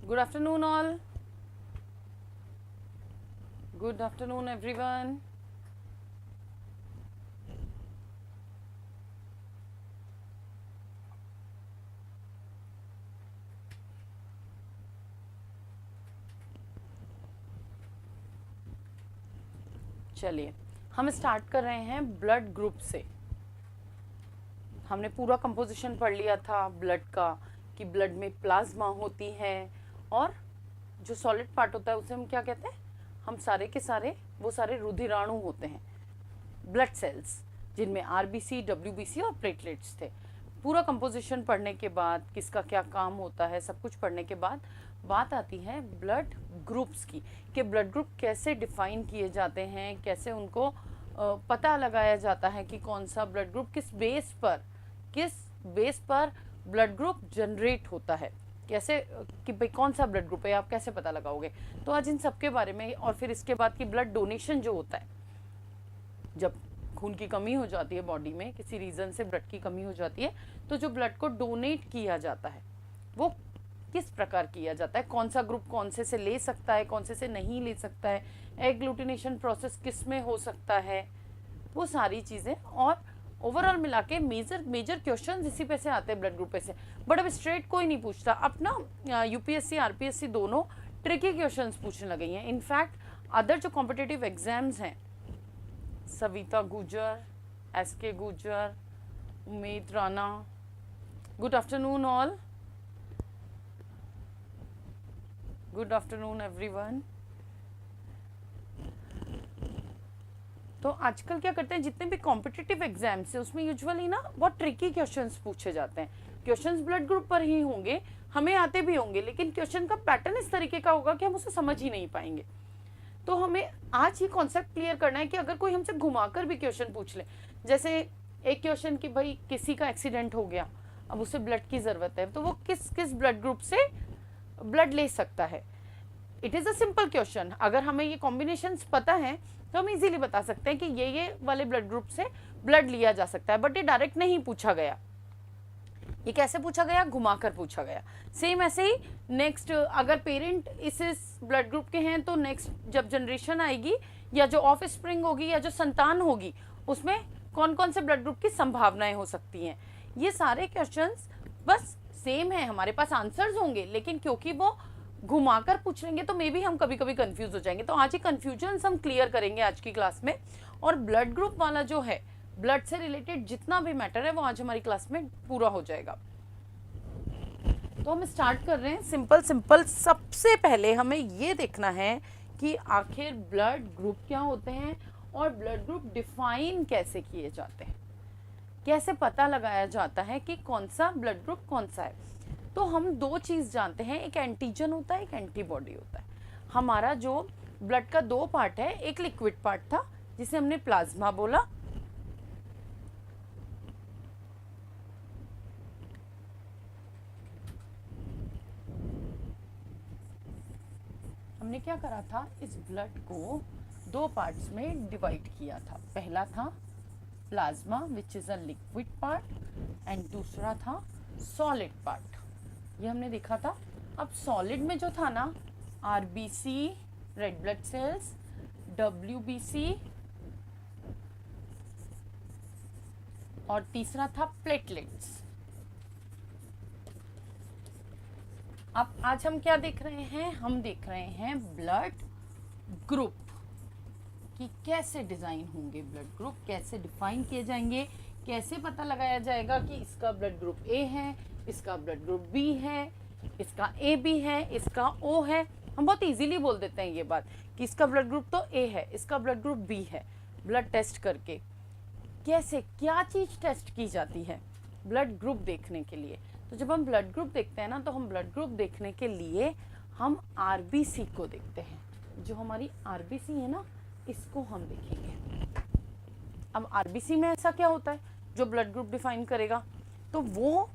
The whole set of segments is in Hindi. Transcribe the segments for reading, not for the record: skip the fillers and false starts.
Good afternoon all. Good afternoon everyone. चलिए हम स्टार्ट कर रहे हैं ब्लड ग्रुप से। हमने पूरा कंपोजिशन पढ़ लिया था ब्लड का कि ब्लड में प्लाज्मा होती है और जो सॉलिड पार्ट होता है उसे हम क्या कहते हैं, हम सारे के सारे वो सारे रुधिराणु होते हैं, ब्लड सेल्स, जिनमें आरबीसी, डब्ल्यूबीसी और प्लेटलेट्स थे। पूरा कंपोजिशन पढ़ने के बाद किसका क्या काम होता है सब कुछ पढ़ने के बाद बात आती है ब्लड ग्रुप्स की, कि ब्लड ग्रुप कैसे डिफाइन किए जाते हैं, कैसे उनको पता लगाया जाता है कि कौन सा ब्लड ग्रुप किस बेस पर ब्लड ग्रुप जनरेट होता है, कैसे कि भाई कौन सा ब्लड ग्रुप है आप कैसे पता लगाओगे। तो आज इन सब के बारे में, और फिर इसके बाद की ब्लड डोनेशन जो होता है, जब खून की कमी हो जाती है बॉडी में, किसी रीज़न से ब्लड की कमी हो जाती है, तो जो ब्लड को डोनेट किया जाता है वो किस प्रकार किया जाता है, कौन सा ग्रुप कौन से ले सकता है, कौन से नहीं ले सकता है, एग्लूटिनेशन प्रोसेस किस में हो सकता है, वो सारी चीज़ें। और ओवरऑल मिला के मेजर क्वेश्चन इसी पे से आते हैं ब्लड ग्रुप पे से। बट अब स्ट्रेट कोई नहीं पूछता, अब ना यूपीएससी आरपीएससी दोनों ट्रिकी क्वेश्चन पूछने लगे हैं। इनफैक्ट अदर जो कॉम्पिटिटिव एग्जाम्स हैं, सविता गुजर, एसके गुजर, Umed Rana, good afternoon all, good afternoon everyone. तो आजकल क्या करते हैं, जितने भी कॉम्पिटिटिव एग्जाम्स हैं उसमें यूजुअली ना बहुत ट्रिकी क्वेश्चंस पूछे जाते हैं। क्वेश्चंस ब्लड ग्रुप पर ही होंगे, हमें आते भी होंगे, लेकिन क्वेश्चन का पैटर्न इस तरीके का होगा कि हम उसे समझ ही नहीं पाएंगे। तो हमें आज ये कॉन्सेप्ट क्लियर करना है कि अगर कोई हमसे घुमाकर भी क्वेश्चन पूछ ले, जैसे एक क्वेश्चन कि भाई किसी का एक्सीडेंट हो गया, अब उसे ब्लड की ज़रूरत है, तो वो किस किस ब्लड ग्रुप से ब्लड ले सकता है। It is a simple question, अगर हमें ये कॉम्बिनेशंस पता है तो हम इजीली बता सकते हैं कि ये वाले ब्लड ग्रुप से ब्लड लिया जा सकता है। बट ये डायरेक्ट नहीं पूछा गया, ये कैसे पूछा गया, घुमाकर पूछा गया। सेम ऐसे ही नेक्स्ट, अगर पेरेंट इस ब्लड ग्रुप के हैं तो नेक्स्ट जब जनरेशन आएगी या जो ऑफ स्प्रिंग होगी या जो संतान होगी उसमें कौन कौन से ब्लड ग्रुप की संभावनाएं हो सकती हैं। ये सारे क्वेश्चंस बस सेम है, हमारे पास आंसर्स होंगे, लेकिन क्योंकि वो घुमाकर पूछ लेंगे तो मे बी हम कभी कभी कंफ्यूज हो जाएंगे। तो आज ये कंफ्यूजन हम क्लियर करेंगे आज की क्लास में। और ब्लड ग्रुप वाला जो है, ब्लड से रिलेटेड जितना भी मैटर है वो आज हमारी क्लास में पूरा हो जाएगा। तो हम स्टार्ट कर रहे हैं सिंपल। सबसे पहले हमें ये देखना है कि आखिर ब्लड ग्रुप क्या होते हैं और ब्लड ग्रुप डिफाइन कैसे किए जाते हैं, कैसे पता लगाया जाता है कि कौन सा ब्लड ग्रुप कौन सा है। तो हम दो चीज़ जानते हैं, एक एंटीजन होता है, एक एंटीबॉडी होता है। हमारा जो ब्लड का दो पार्ट है, एक लिक्विड पार्ट था जिसे हमने प्लाज्मा बोला, हमने क्या करा था, इस ब्लड को दो पार्ट्स में डिवाइड किया था। पहला था plasma which is a liquid part and दूसरा था सॉलिड पार्ट, ये हमने देखा था। अब सॉलिड में जो था ना, RBC red blood sales, WBC और तीसरा था प्लेटलेट्स। अब आज हम क्या देख रहे हैं, हम देख रहे हैं ब्लड ग्रुप कि कैसे डिज़ाइन होंगे ब्लड ग्रुप, कैसे डिफाइन किए जाएंगे, कैसे पता लगाया जाएगा कि इसका ब्लड ग्रुप ए है, इसका ब्लड ग्रुप बी है, इसका ए बी है, इसका ओ है। हम बहुत इजीली बोल देते हैं ये बात कि इसका ब्लड ग्रुप तो ए है, इसका ब्लड ग्रुप बी है। ब्लड टेस्ट करके कैसे क्या चीज़ टेस्ट की जाती है ब्लड ग्रुप देखने के लिए। तो जब हम ब्लड ग्रुप देखते हैं ना, तो हम ब्लड ग्रुप देखने के लिए हम आरबीसी को देखते हैं। जो हमारी आरबीसी है ना, इसको हम देखेंगे। अब आरबीसी में ऐसा क्या होता है जो ब्लड ग्रुप डिफाइन करेगा, तो वो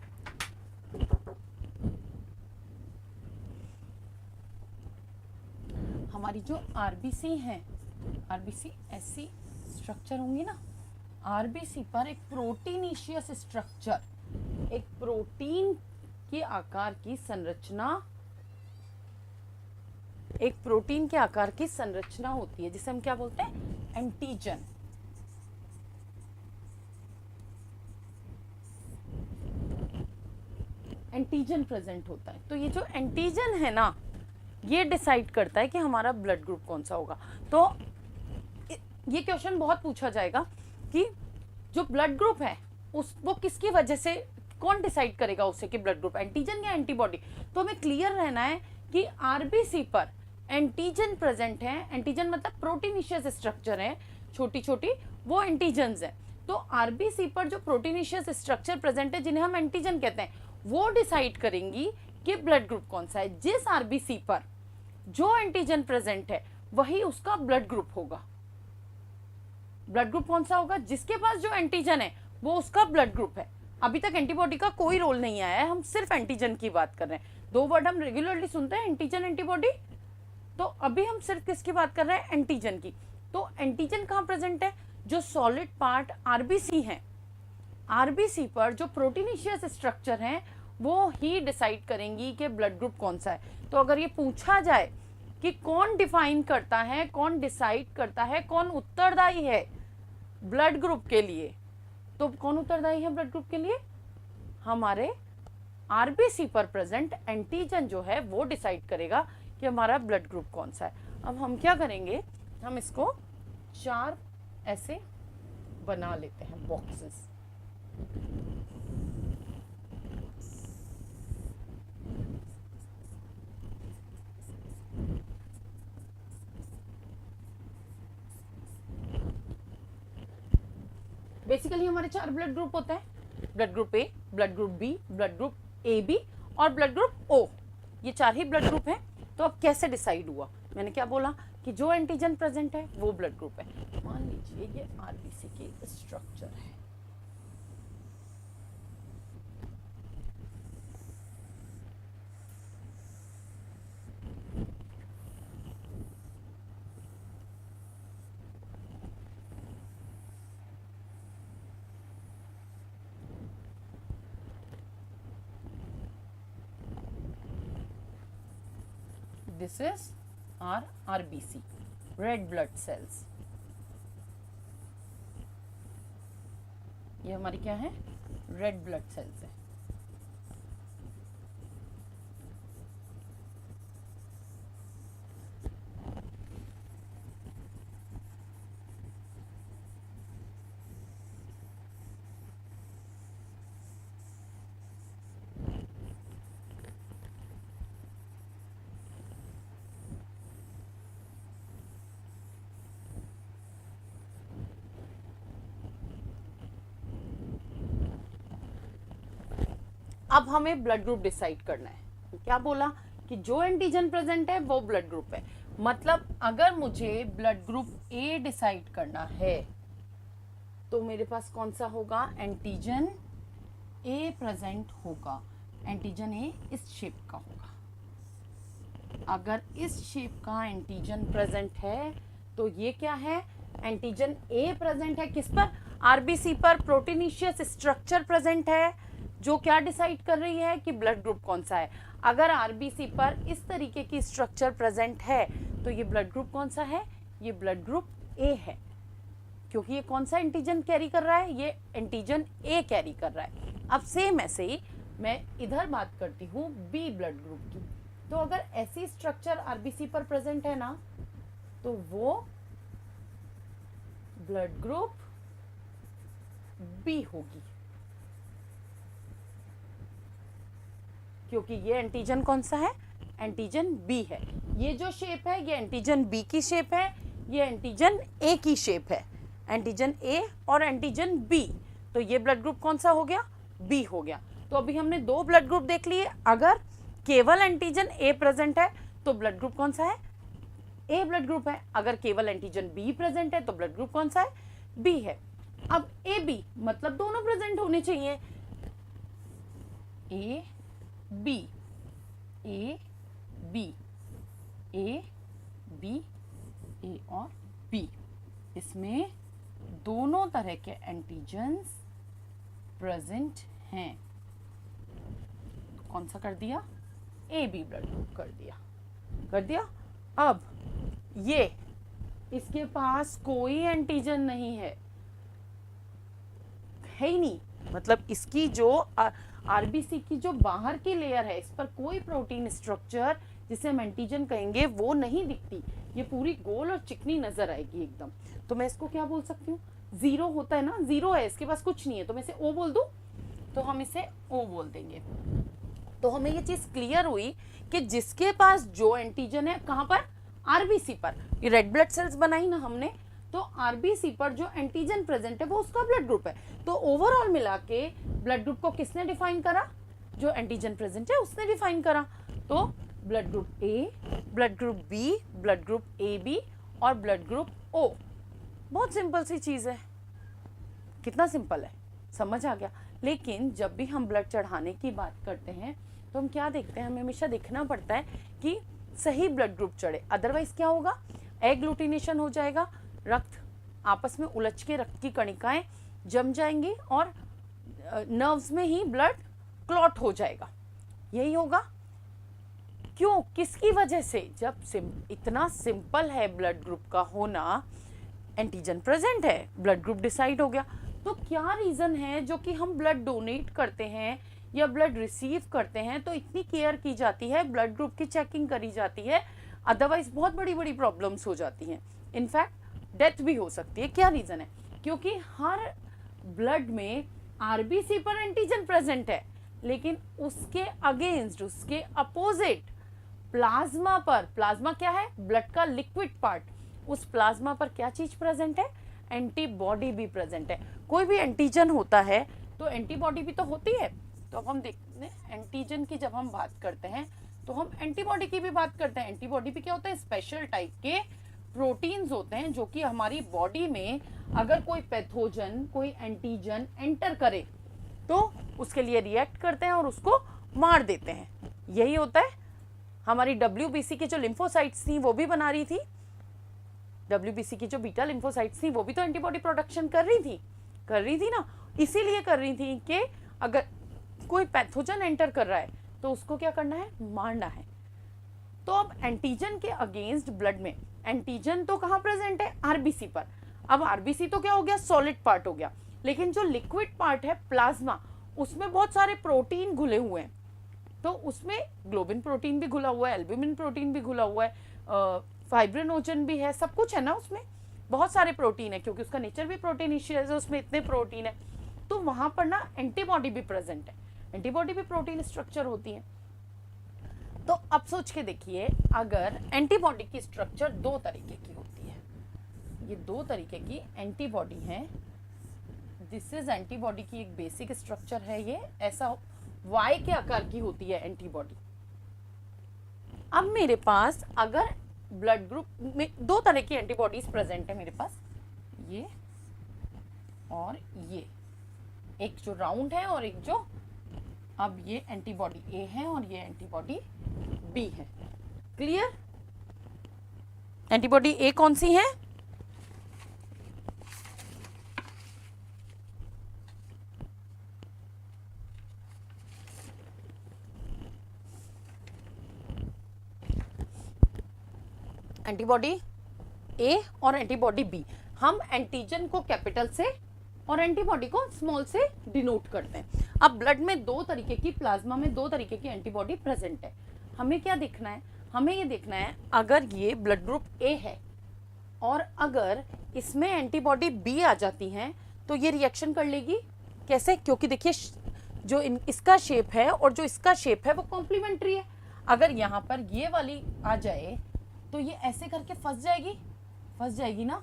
हमारी जो आरबीसी है, आरबीसी ऐसी स्ट्रक्चर होंगी ना, आरबीसी पर एक प्रोटीनिशियस स्ट्रक्चर, एक प्रोटीन के आकार की संरचना एक प्रोटीन के आकार की संरचना होती है जिसे हम क्या बोलते हैं, एंटीजन। एंटीजन प्रेजेंट होता है। तो ये जो एंटीजन है ना, ये डिसाइड करता है कि हमारा ब्लड ग्रुप कौन सा होगा। तो ये क्वेश्चन बहुत पूछा जाएगा कि जो ब्लड ग्रुप है वो किसकी वजह से, कौन डिसाइड करेगा उसे कि ब्लड ग्रुप एंटीजन या एंटीबॉडी। तो हमें क्लियर रहना है कि आरबीसी पर एंटीजन प्रेजेंट है। एंटीजन मतलब प्रोटीनिशियस स्ट्रक्चर है, छोटी छोटी, वो एंटीजन्स है। तो आरबीसी पर जो प्रोटीनिशियस स्ट्रक्चर प्रेजेंट है, जिन्हें हम एंटीजन कहते हैं, वो डिसाइड करेंगी कि ब्लड ग्रुप कौन सा है। जिस आरबीसी पर जो एंटीजन प्रेजेंट है वही उसका ब्लड ग्रुप होगा। ब्लड ग्रुप कौन सा होगा, जिसके पास जो एंटीजन है वो उसका ब्लड ग्रुप है। अभी तक एंटीबॉडी का कोई रोल नहीं आया है, हम सिर्फ एंटीजन की बात कर रहे हैं। दो वर्ड हम रेगुलरली सुनते हैं, एंटीजन, एंटीबॉडी। तो अभी हम सिर्फ किसकी बात कर रहे हैं, एंटीजन की। तो एंटीजन कहाँ प्रेजेंट है, जो सॉलिड पार्ट आरबीसी है, आरबीसी पर जो प्रोटीनिशियस स्ट्रक्चर है वो ही डिसाइड करेंगी कि ब्लड ग्रुप कौन सा है। तो अगर ये पूछा जाए कि कौन डिफाइन करता है, कौन डिसाइड करता है, कौन उत्तरदायी है ब्लड ग्रुप के लिए, तो कौन उत्तरदायी है ब्लड ग्रुप के लिए, हमारे आरबीसी पर प्रेजेंट एंटीजन जो है वो डिसाइड करेगा कि हमारा ब्लड ग्रुप कौन सा है। अब हम क्या करेंगे, हम इसको 4 ऐसे बना लेते हैं बॉक्सेस। बेसिकली हमारे 4 ब्लड ग्रुप होते हैं, blood group A, blood group B, blood group A B और ब्लड ग्रुप ओ। ये 4 ही ब्लड ग्रुप हैं। तो अब कैसे डिसाइड हुआ, मैंने क्या बोला कि जो एंटीजन प्रेजेंट है वो ब्लड ग्रुप है। मान लीजिए ये आरबीसी की स्ट्रक्चर है, this is our RBC, red blood cells. ये हमारी क्या है, रेड ब्लड सेल्स है। अब हमें ब्लड ग्रुप डिसाइड करना है। क्या बोला कि जो एंटीजन प्रेजेंट है वो ब्लड ग्रुप है। मतलब अगर मुझे ब्लड ग्रुप ए डिसाइड करना है तो मेरे पास कौन सा होगा, एंटीजन ए प्रेजेंट होगा। एंटीजन ए इस शेप का होगा। अगर इस शेप का एंटीजन प्रेजेंट है तो ये क्या है, एंटीजन ए प्रेजेंट है किस पर, आरबीसी पर। प्रोटीनिशियस स्ट्रक्चर प्रेजेंट है जो क्या डिसाइड कर रही है कि ब्लड ग्रुप कौन सा है। अगर आरबीसी पर इस तरीके की स्ट्रक्चर प्रेजेंट है तो ये ब्लड ग्रुप कौन सा है, ये ब्लड ग्रुप ए है। क्योंकि ये कौन सा एंटीजन कैरी कर रहा है, ये एंटीजन ए कैरी कर रहा है। अब सेम ऐसे ही मैं इधर बात करती हूँ बी ब्लड ग्रुप की। तो अगर ऐसी स्ट्रक्चर आरबीसी पर प्रेजेंट है ना तो वो ब्लड ग्रुप बी होगी। क्योंकि ये एंटीजन कौन सा है, एंटीजन बी है। ये जो शेप है ये एंटीजन बी की शेप है, ये एंटीजन ए की शेप है। एंटीजन ए और एंटीजन बी, तो ये ब्लड ग्रुप कौन सा हो गया, बी हो गया। तो अभी हमने 2 ब्लड ग्रुप देख लिए। अगर केवल एंटीजन ए प्रेजेंट है तो ब्लड ग्रुप कौन सा है, ए ब्लड ग्रुप है। अगर केवल एंटीजन बी प्रेजेंट है तो ब्लड ग्रुप कौन सा है, बी है। अब ए बी मतलब दोनों प्रेजेंट होने चाहिए, A B, A B, A B, A और बी। इसमें दोनों तरह के एंटीजन्स प्रेजेंट हैं। कौन सा कर दिया, ए बी ब्लड ग्रुप कर दिया। अब ये इसके पास कोई एंटीजन नहीं है ही नहीं, मतलब इसकी जो आरबीसी की जो बाहर की लेयर है, इस पर कोई प्रोटीन स्ट्रक्चर जिसे हम एंटीजन कहेंगे वो नहीं दिखती, ये पूरी गोल और चिकनी नजर आएगी एकदम। तो मैं इसको क्या बोल सकती हूँ, जीरो होता है ना, जीरो है, इसके पास कुछ नहीं है, तो मैं इसे ओ बोल दूं, तो हम इसे ओ बोल देंगे। तो हमें ये चीज क्लियर हुई कि जिसके पास जो एंटीजन है, कहाँ पर, आरबीसी पर, ये रेड ब्लड सेल्स बनाई ना हमने, तो आरबीसी पर जो एंटीजन प्रेजेंट है वो उसका ब्लड ग्रुप है। तो ओवरऑल मिला के ब्लड ग्रुप को किसने डिफाइन करा, जो एंटीजन प्रेजेंट है उसने डिफाइन करा। तो blood group A, blood group B, blood group A B और ब्लड ग्रुप ओ। बहुत सिंपल सी चीज है, कितना सिंपल है, समझ आ गया। लेकिन जब भी हम ब्लड चढ़ाने की बात करते हैं तो हम क्या देखते हैं, हमें हमेशा देखना पड़ता है कि सही ब्लड ग्रुप चढ़े, अदरवाइज क्या होगा, एग्लूटिनेशन हो जाएगा, रक्त आपस में उलझ के रक्त की कणिकाएं जम जाएंगी और नर्व्स में ही ब्लड क्लॉट हो जाएगा, यही होगा। क्यों, किसकी वजह से, जब इतना सिंपल है ब्लड ग्रुप का होना, एंटीजन प्रेजेंट है, ब्लड ग्रुप डिसाइड हो गया। तो क्या रीजन है जो कि हम ब्लड डोनेट करते हैं या ब्लड रिसीव करते हैं तो इतनी केयर की जाती है, ब्लड ग्रुप की चेकिंग करी जाती है, अदरवाइज बहुत बड़ी बड़ी प्रॉब्लम्स हो जाती हैं, इनफैक्ट डेथ भी हो सकती है। क्या रीजन है, क्योंकि हर ब्लड में आरबीसी पर एंटीजन प्रेजेंट है, लेकिन उसके अगेंस्ट, उसके अपोजिट प्लाज्मा पर, प्लाज्मा क्या है, ब्लड का लिक्विड पार्ट, उस प्लाज्मा पर क्या चीज प्रेजेंट है, एंटीबॉडी भी प्रेजेंट है। कोई भी एंटीजन होता है तो एंटीबॉडी भी तो होती है। तो अब हम देखते हैं एंटीजन की जब हम बात करते हैं तो हम एंटीबॉडी की भी बात करते हैं। एंटीबॉडी भी क्या होता है, स्पेशल टाइप के प्रोटीन्स होते हैं जो कि हमारी बॉडी में अगर कोई पैथोजन, कोई एंटीजन एंटर करे तो उसके लिए रिएक्ट करते हैं और उसको मार देते हैं। यही होता है। हमारी WBC की जो लिम्फोसाइट्स थी वो भी बना रही थी, WBC की जो बीटा लिम्फोसाइट्स थी वो भी तो एंटीबॉडी प्रोडक्शन कर रही थी ना, इसीलिए कर रही थी कि अगर कोई पैथोजन एंटर कर रहा है तो उसको क्या करना है, मारना है। तो अब एंटीजन के अगेंस्ट ब्लड में, एंटीजन तो कहाँ प्रेजेंट है, आरबीसी पर। अब आरबीसी तो क्या हो गया, सॉलिड पार्ट हो गया, लेकिन जो लिक्विड पार्ट है प्लाज्मा, उसमें बहुत सारे प्रोटीन घुले हुए हैं। तो उसमें ग्लोबिन प्रोटीन भी घुला हुआ है, एल्ब्यूमिन प्रोटीन भी घुला हुआ है, फाइब्रिनोजन भी है, सब कुछ है ना उसमें, बहुत सारे प्रोटीन है, क्योंकि उसका नेचर भी प्रोटीनिशियस है, उसमें इतने प्रोटीन है। तो वहां पर ना एंटीबॉडी भी प्रेजेंट है, एंटीबॉडी भी प्रोटीन स्ट्रक्चर होती है। तो अब सोच के देखिए, अगर एंटीबॉडी की स्ट्रक्चर दो तरीके की होती है, ये दो तरीके की एंटीबॉडी है, दिस इज एंटीबॉडी की एक बेसिक स्ट्रक्चर है, ये ऐसा वाई के आकार की होती है एंटीबॉडी। अब मेरे पास अगर ब्लड ग्रुप में दो तरह की एंटीबॉडीज प्रेजेंट है मेरे पास, ये और ये, एक जो राउंड है और एक जो, अब ये एंटीबॉडी ए है और ये एंटीबॉडी बी है। क्लियर? एंटीबॉडी ए कौन सी है, एंटीबॉडी ए और एंटीबॉडी बी। हम एंटीजन को कैपिटल से और एंटीबॉडी को स्मॉल से डिनोट करते हैं। अब ब्लड में दो तरीके की, प्लाज्मा में दो तरीके की एंटीबॉडी प्रेजेंट है। हमें क्या देखना है, हमें ये देखना है अगर ये ब्लड ग्रुप ए है और अगर इसमें एंटीबॉडी बी आ जाती है तो ये रिएक्शन कर लेगी। कैसे? क्योंकि देखिए जो इसका शेप है और जो इसका शेप है वो कॉम्प्लीमेंट्री है। अगर यहाँ पर ये वाली आ जाए तो ये ऐसे करके फंस जाएगी ना,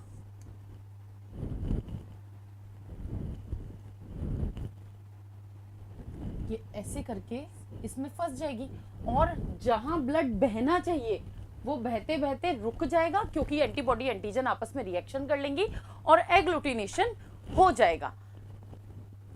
ये ऐसे करके इसमें फंस जाएगी और जहां ब्लड बहना चाहिए वो बहते बहते रुक जाएगा, क्योंकि एंटीबॉडी एंटीजन आपस में रिएक्शन कर लेंगी और एग्लूटिनेशन हो जाएगा,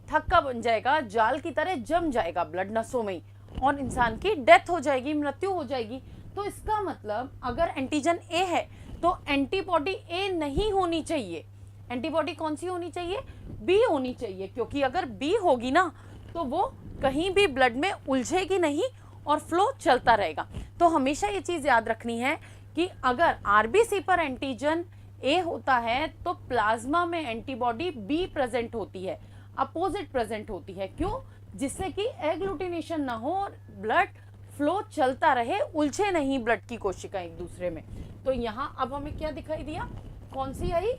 थक्का बन जाएगा, जाल की तरह जम जाएगा ब्लड नसों में और इंसान की डेथ हो जाएगी, मृत्यु हो जाएगी। तो इसका मतलब अगर एंटीजन ए है तो एंटीबॉडी ए नहीं होनी चाहिए, एंटीबॉडी कौन सी होनी चाहिए, बी होनी चाहिए, क्योंकि अगर बी होगी ना तो वो कहीं भी ब्लड में उलझेगी नहीं और फ्लो चलता रहेगा। तो हमेशा ये चीज याद रखनी है कि अगर आरबीसी पर एंटीजन ए होता है तो प्लाज्मा में एंटीबॉडी बी प्रेजेंट होती है, अपोजिट प्रेजेंट होती है। क्यों? जिससे कि एग्लूटिनेशन ना हो और ब्लड फ्लो चलता रहे, उलझे नहीं ब्लड की कोशिकाएं एक दूसरे में। तो यहां अब हमें क्या दिखाई दिया, कौन सी आई,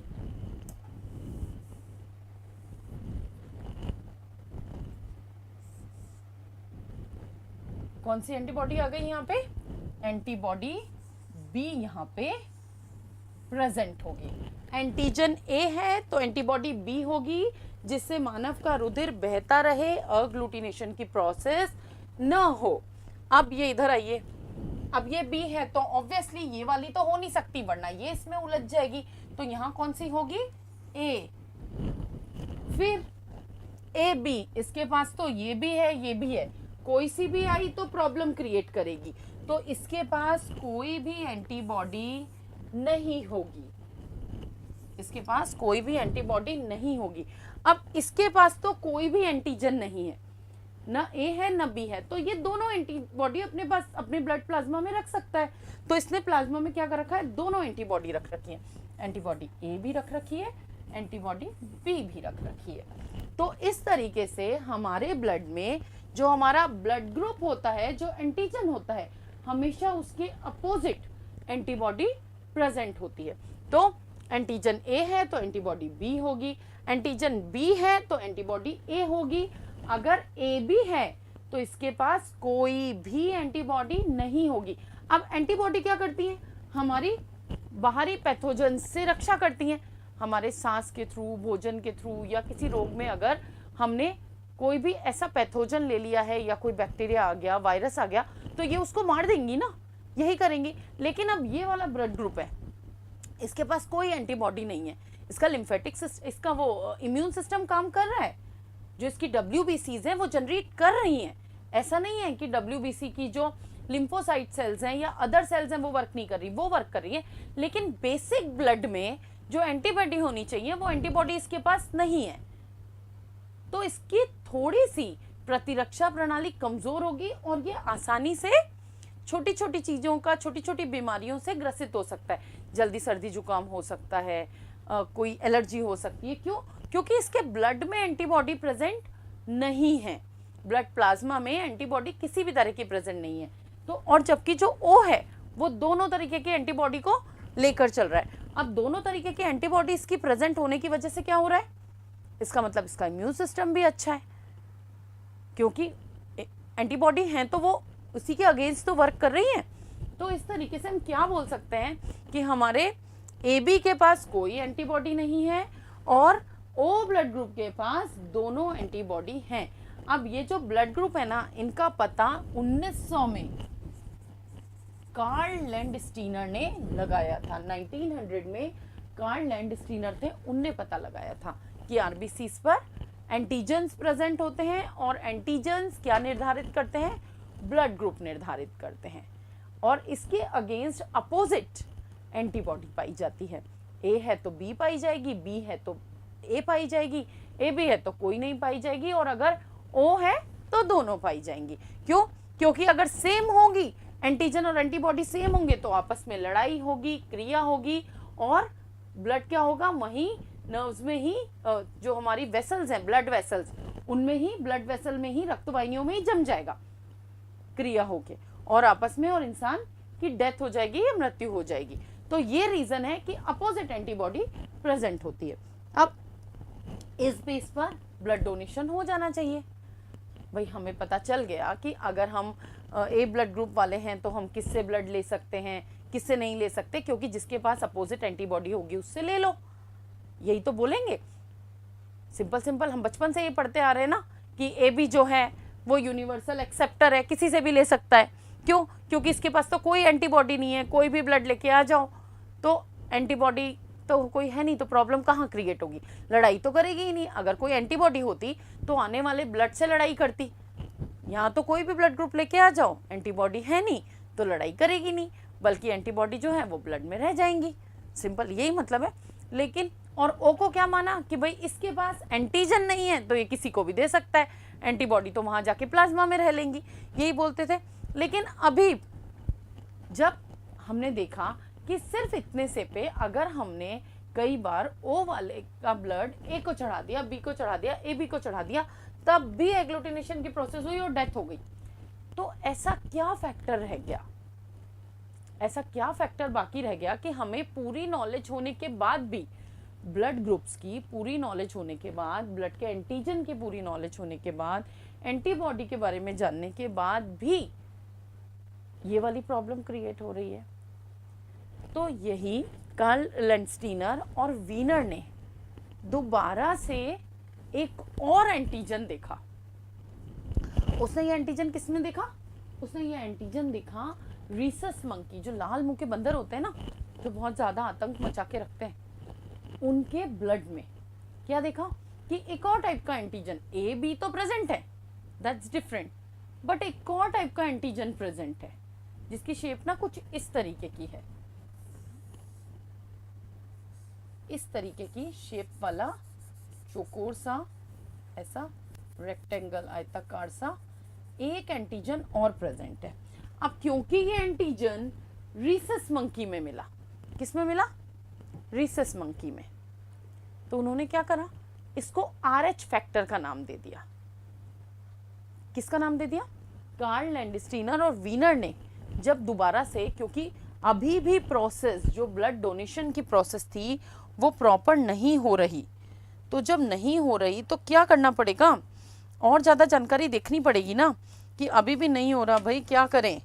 कौन सी एंटीबॉडी आ गई यहाँ पे, एंटीबॉडी बी यहाँ पे प्रेजेंट होगी। एंटीजन ए है तो एंटीबॉडी बी होगी, जिससे मानव का रुधिर बहता रहे, अग्लूटिनेशन की प्रोसेस न हो। अब ये इधर आइए, अब ये बी है तो ऑब्वियसली ये वाली तो हो नहीं सकती, वरना ये इसमें उलझ जाएगी। तो यहाँ कौन सी होगी, ए, फिर ए बी, इसके पास तो ये भी है ये भी है, कोई सी भी आई तो प्रॉब्लम क्रिएट करेगी। तो इसके पास कोई भी एंटीबॉडी नहीं होगी, इसके पास कोई भी एंटीबॉडी नहीं होगी। अब इसके पास तो कोई भी एंटीजन नहीं है, ना ए है ना बी है, तो ये दोनों एंटीबॉडी अपने पास अपने ब्लड प्लाज्मा में रख सकता है। तो इसने प्लाज्मा में क्या कर रखा है, दोनों एंटीबॉडी रख रखी है, एंटीबॉडी ए भी रख रखी है, एंटीबॉडी बी भी रख रखी है। तो इस तरीके से हमारे ब्लड में जो हमारा ब्लड ग्रुप होता है, जो एंटीजन होता है, हमेशा उसके अपोजिट एंटीबॉडी प्रेजेंट होती है। तो एंटीजन ए है तो एंटीबॉडी बी होगी, एंटीजन बी है तो एंटीबॉडी ए होगी। अगर ए बी है तो इसके पास कोई भी एंटीबॉडी नहीं होगी। अब एंटीबॉडी क्या करती है, हमारी बाहरी पैथोजन से रक्षा करती हैं। हमारे सांस के थ्रू, भोजन के थ्रू या किसी रोग में अगर हमने कोई भी ऐसा पैथोजन ले लिया है या कोई बैक्टीरिया आ गया, वायरस आ गया, तो ये उसको मार देंगी ना, यही करेंगी। लेकिन अब ये वाला ब्लड ग्रुप है, इसके पास कोई एंटीबॉडी नहीं है, इसका लिम्फेटिक सिस्टम, इसका वो इम्यून सिस्टम काम कर रहा है, जो इसकी WBCs हैं वो जनरेट कर रही हैं। ऐसा नहीं है कि WBC की जो लिम्फोसाइट सेल्स हैं या अदर सेल्स हैं वो वर्क नहीं कर रही, वो वर्क कर रही है। लेकिन बेसिक ब्लड में जो एंटीबॉडी होनी चाहिए वो एंटीबॉडी इसके पास नहीं है, तो इसकी थोड़ी सी प्रतिरक्षा प्रणाली कमजोर होगी और ये आसानी से छोटी छोटी चीजों का, छोटी छोटी बीमारियों से ग्रसित हो सकता है। जल्दी सर्दी जुकाम हो सकता है, कोई एलर्जी हो सकती है। क्यों? क्योंकि इसके ब्लड में एंटीबॉडी प्रेजेंट नहीं है, ब्लड प्लाज्मा में एंटीबॉडी किसी भी तरह की प्रेजेंट नहीं है। तो और जबकि जो O है वो दोनों तरीके के एंटीबॉडी को लेकर चल रहा है। अब दोनों तरीके के एंटीबॉडी इसकी प्रेजेंट होने की वजह से क्या हो रहा है, इसका मतलब इसका इम्यून सिस्टम भी अच्छा है, क्योंकि एंटीबॉडी हैं तो वो उसी के अगेंस्ट तो वर्क कर रही हैं। तो इस तरीके से हम क्या बोल सकते हैं कि हमारे AB के पास कोई एंटीबॉडी नहीं है और O ब्लड ग्रुप के पास दोनों एंटीबॉडी हैं। अब ये जो ब्लड ग्रुप है ना, इनका पता 1900 में कार्ल लैंडस्टीनर ने लगाया था। 1900 में कार्ल लैंडस्टीनर थे, उनने पता लगाया था कि आरबीसीज पर एंटीजन्स प्रेजेंट होते हैं और एंटीजन्स क्या निर्धारित करते हैं, ब्लड ग्रुप निर्धारित करते हैं और इसके अगेंस्ट अपोजिट एंटीबॉडी पाई जाती है। ए है तो बी पाई जाएगी, बी है तो ए पाई जाएगी, ए बी है तो कोई नहीं पाई जाएगी और अगर ओ है तो दोनों पाई जाएंगी। क्यों? क्योंकि अगर सेम होगी, एंटीजन और एंटीबॉडी सेम होंगे तो आपस में लड़ाई होगी, क्रिया होगी और ब्लड क्या होगा, वहीं नर्व्स में ही जो हमारी वेसल्स हैं, ब्लड वेसल्स, उनमें ही, ब्लड वेसल में ही, रक्त वाहिनियों में ही जम जाएगा क्रिया होके और आपस में, और इंसान की डेथ हो जाएगी या मृत्यु हो जाएगी। तो ये रीजन है कि अपोजिट एंटीबॉडी प्रेजेंट होती है। अब इस बेस पर ब्लड डोनेशन हो जाना चाहिए। भाई हमें पता चल गया कि अगर हम ए ब्लड ग्रुप वाले हैं तो हम किससे ब्लड ले सकते हैं, किससे नहीं ले सकते, क्योंकि जिसके पास अपोजिट एंटीबॉडी होगी उससे ले लो, यही तो बोलेंगे। सिंपल सिंपल हम बचपन से ये पढ़ते आ रहे हैं ना कि ए बी जो है वो यूनिवर्सल एक्सेप्टर है, किसी से भी ले सकता है। क्यों? क्योंकि इसके पास तो कोई एंटीबॉडी नहीं है, कोई भी ब्लड लेके आ जाओ तो एंटीबॉडी तो कोई है नहीं, तो प्रॉब्लम कहाँ क्रिएट होगी, लड़ाई तो करेगी ही नहीं। अगर कोई एंटीबॉडी होती तो आने वाले ब्लड से लड़ाई करती, यहाँ तो कोई भी ब्लड ग्रुप लेके आ जाओ, एंटीबॉडी है नहीं तो लड़ाई करेगी नहीं, बल्कि एंटीबॉडी जो है वो ब्लड में रह जाएंगी। सिंपल यही मतलब है। लेकिन और ओ को क्या माना कि भाई इसके पास एंटीजन नहीं है तो ये किसी को भी दे सकता है, एंटीबॉडी तो वहाँ जाके प्लाज्मा में रह लेंगी, यही बोलते थे। लेकिन अभी जब हमने देखा कि सिर्फ इतने से पे अगर हमने कई बार ओ वाले का ब्लड ए को चढ़ा दिया, बी को चढ़ा दिया, ए बी को चढ़ा दिया, तब भी एग्लूटिनेशन की प्रोसेस हुई और डेथ हो गई। तो ऐसा क्या फैक्टर रह गया, ऐसा क्या फैक्टर बाकी रह गया कि हमें पूरी नॉलेज होने के बाद भी, ब्लड ग्रुप्स की पूरी नॉलेज होने के बाद, ब्लड के एंटीजन की पूरी नॉलेज होने के बाद, एंटीबॉडी के बारे में जानने के बाद भी ये वाली प्रॉब्लम क्रिएट हो रही है। तो यही कार्ल लैंडस्टीनर और वीनर ने दोबारा से एक और एंटीजन देखा। उसने ये एंटीजन किसमें देखा? उसने ये एंटीजन देखा रीसस मंकी, जो लाल मुंह के बंदर होते हैं ना, जो बहुत ज्यादा आतंक मचा के रखते हैं, उनके ब्लड में क्या देखा कि एक और टाइप का एंटीजन, ए बी तो प्रेजेंट है, दैट्स डिफरेंट, बट एक और टाइप का एंटीजन प्रेजेंट है जिसकी शेप ना कुछ इस तरीके की है, इस तरीके की शेप वाला चौकोर सा ऐसा रेक्टेंगल आयताकार सा एक एंटीजन और प्रेजेंट है। अब क्योंकि ये एंटीजन रीसस मंकी में मिला, किस में मिला? रीसस मंकी में, तो उन्होंने क्या करा, इसको RH फैक्टर का नाम दे दिया। किसका नाम दे दिया? कार्ल लैंडस्टीनर और वीनर ने जब दोबारा से, क्योंकि अभी भी प्रोसेस जो ब्लड डोनेशन की प्रोसेस थी वो प्रॉपर नहीं हो रही, तो जब नहीं हो रही तो क्या करना पड़ेगा, और ज़्यादा जानकारी देखनी पड़ेगी ना कि अभी भी नहीं हो रहा भाई, क्या करें।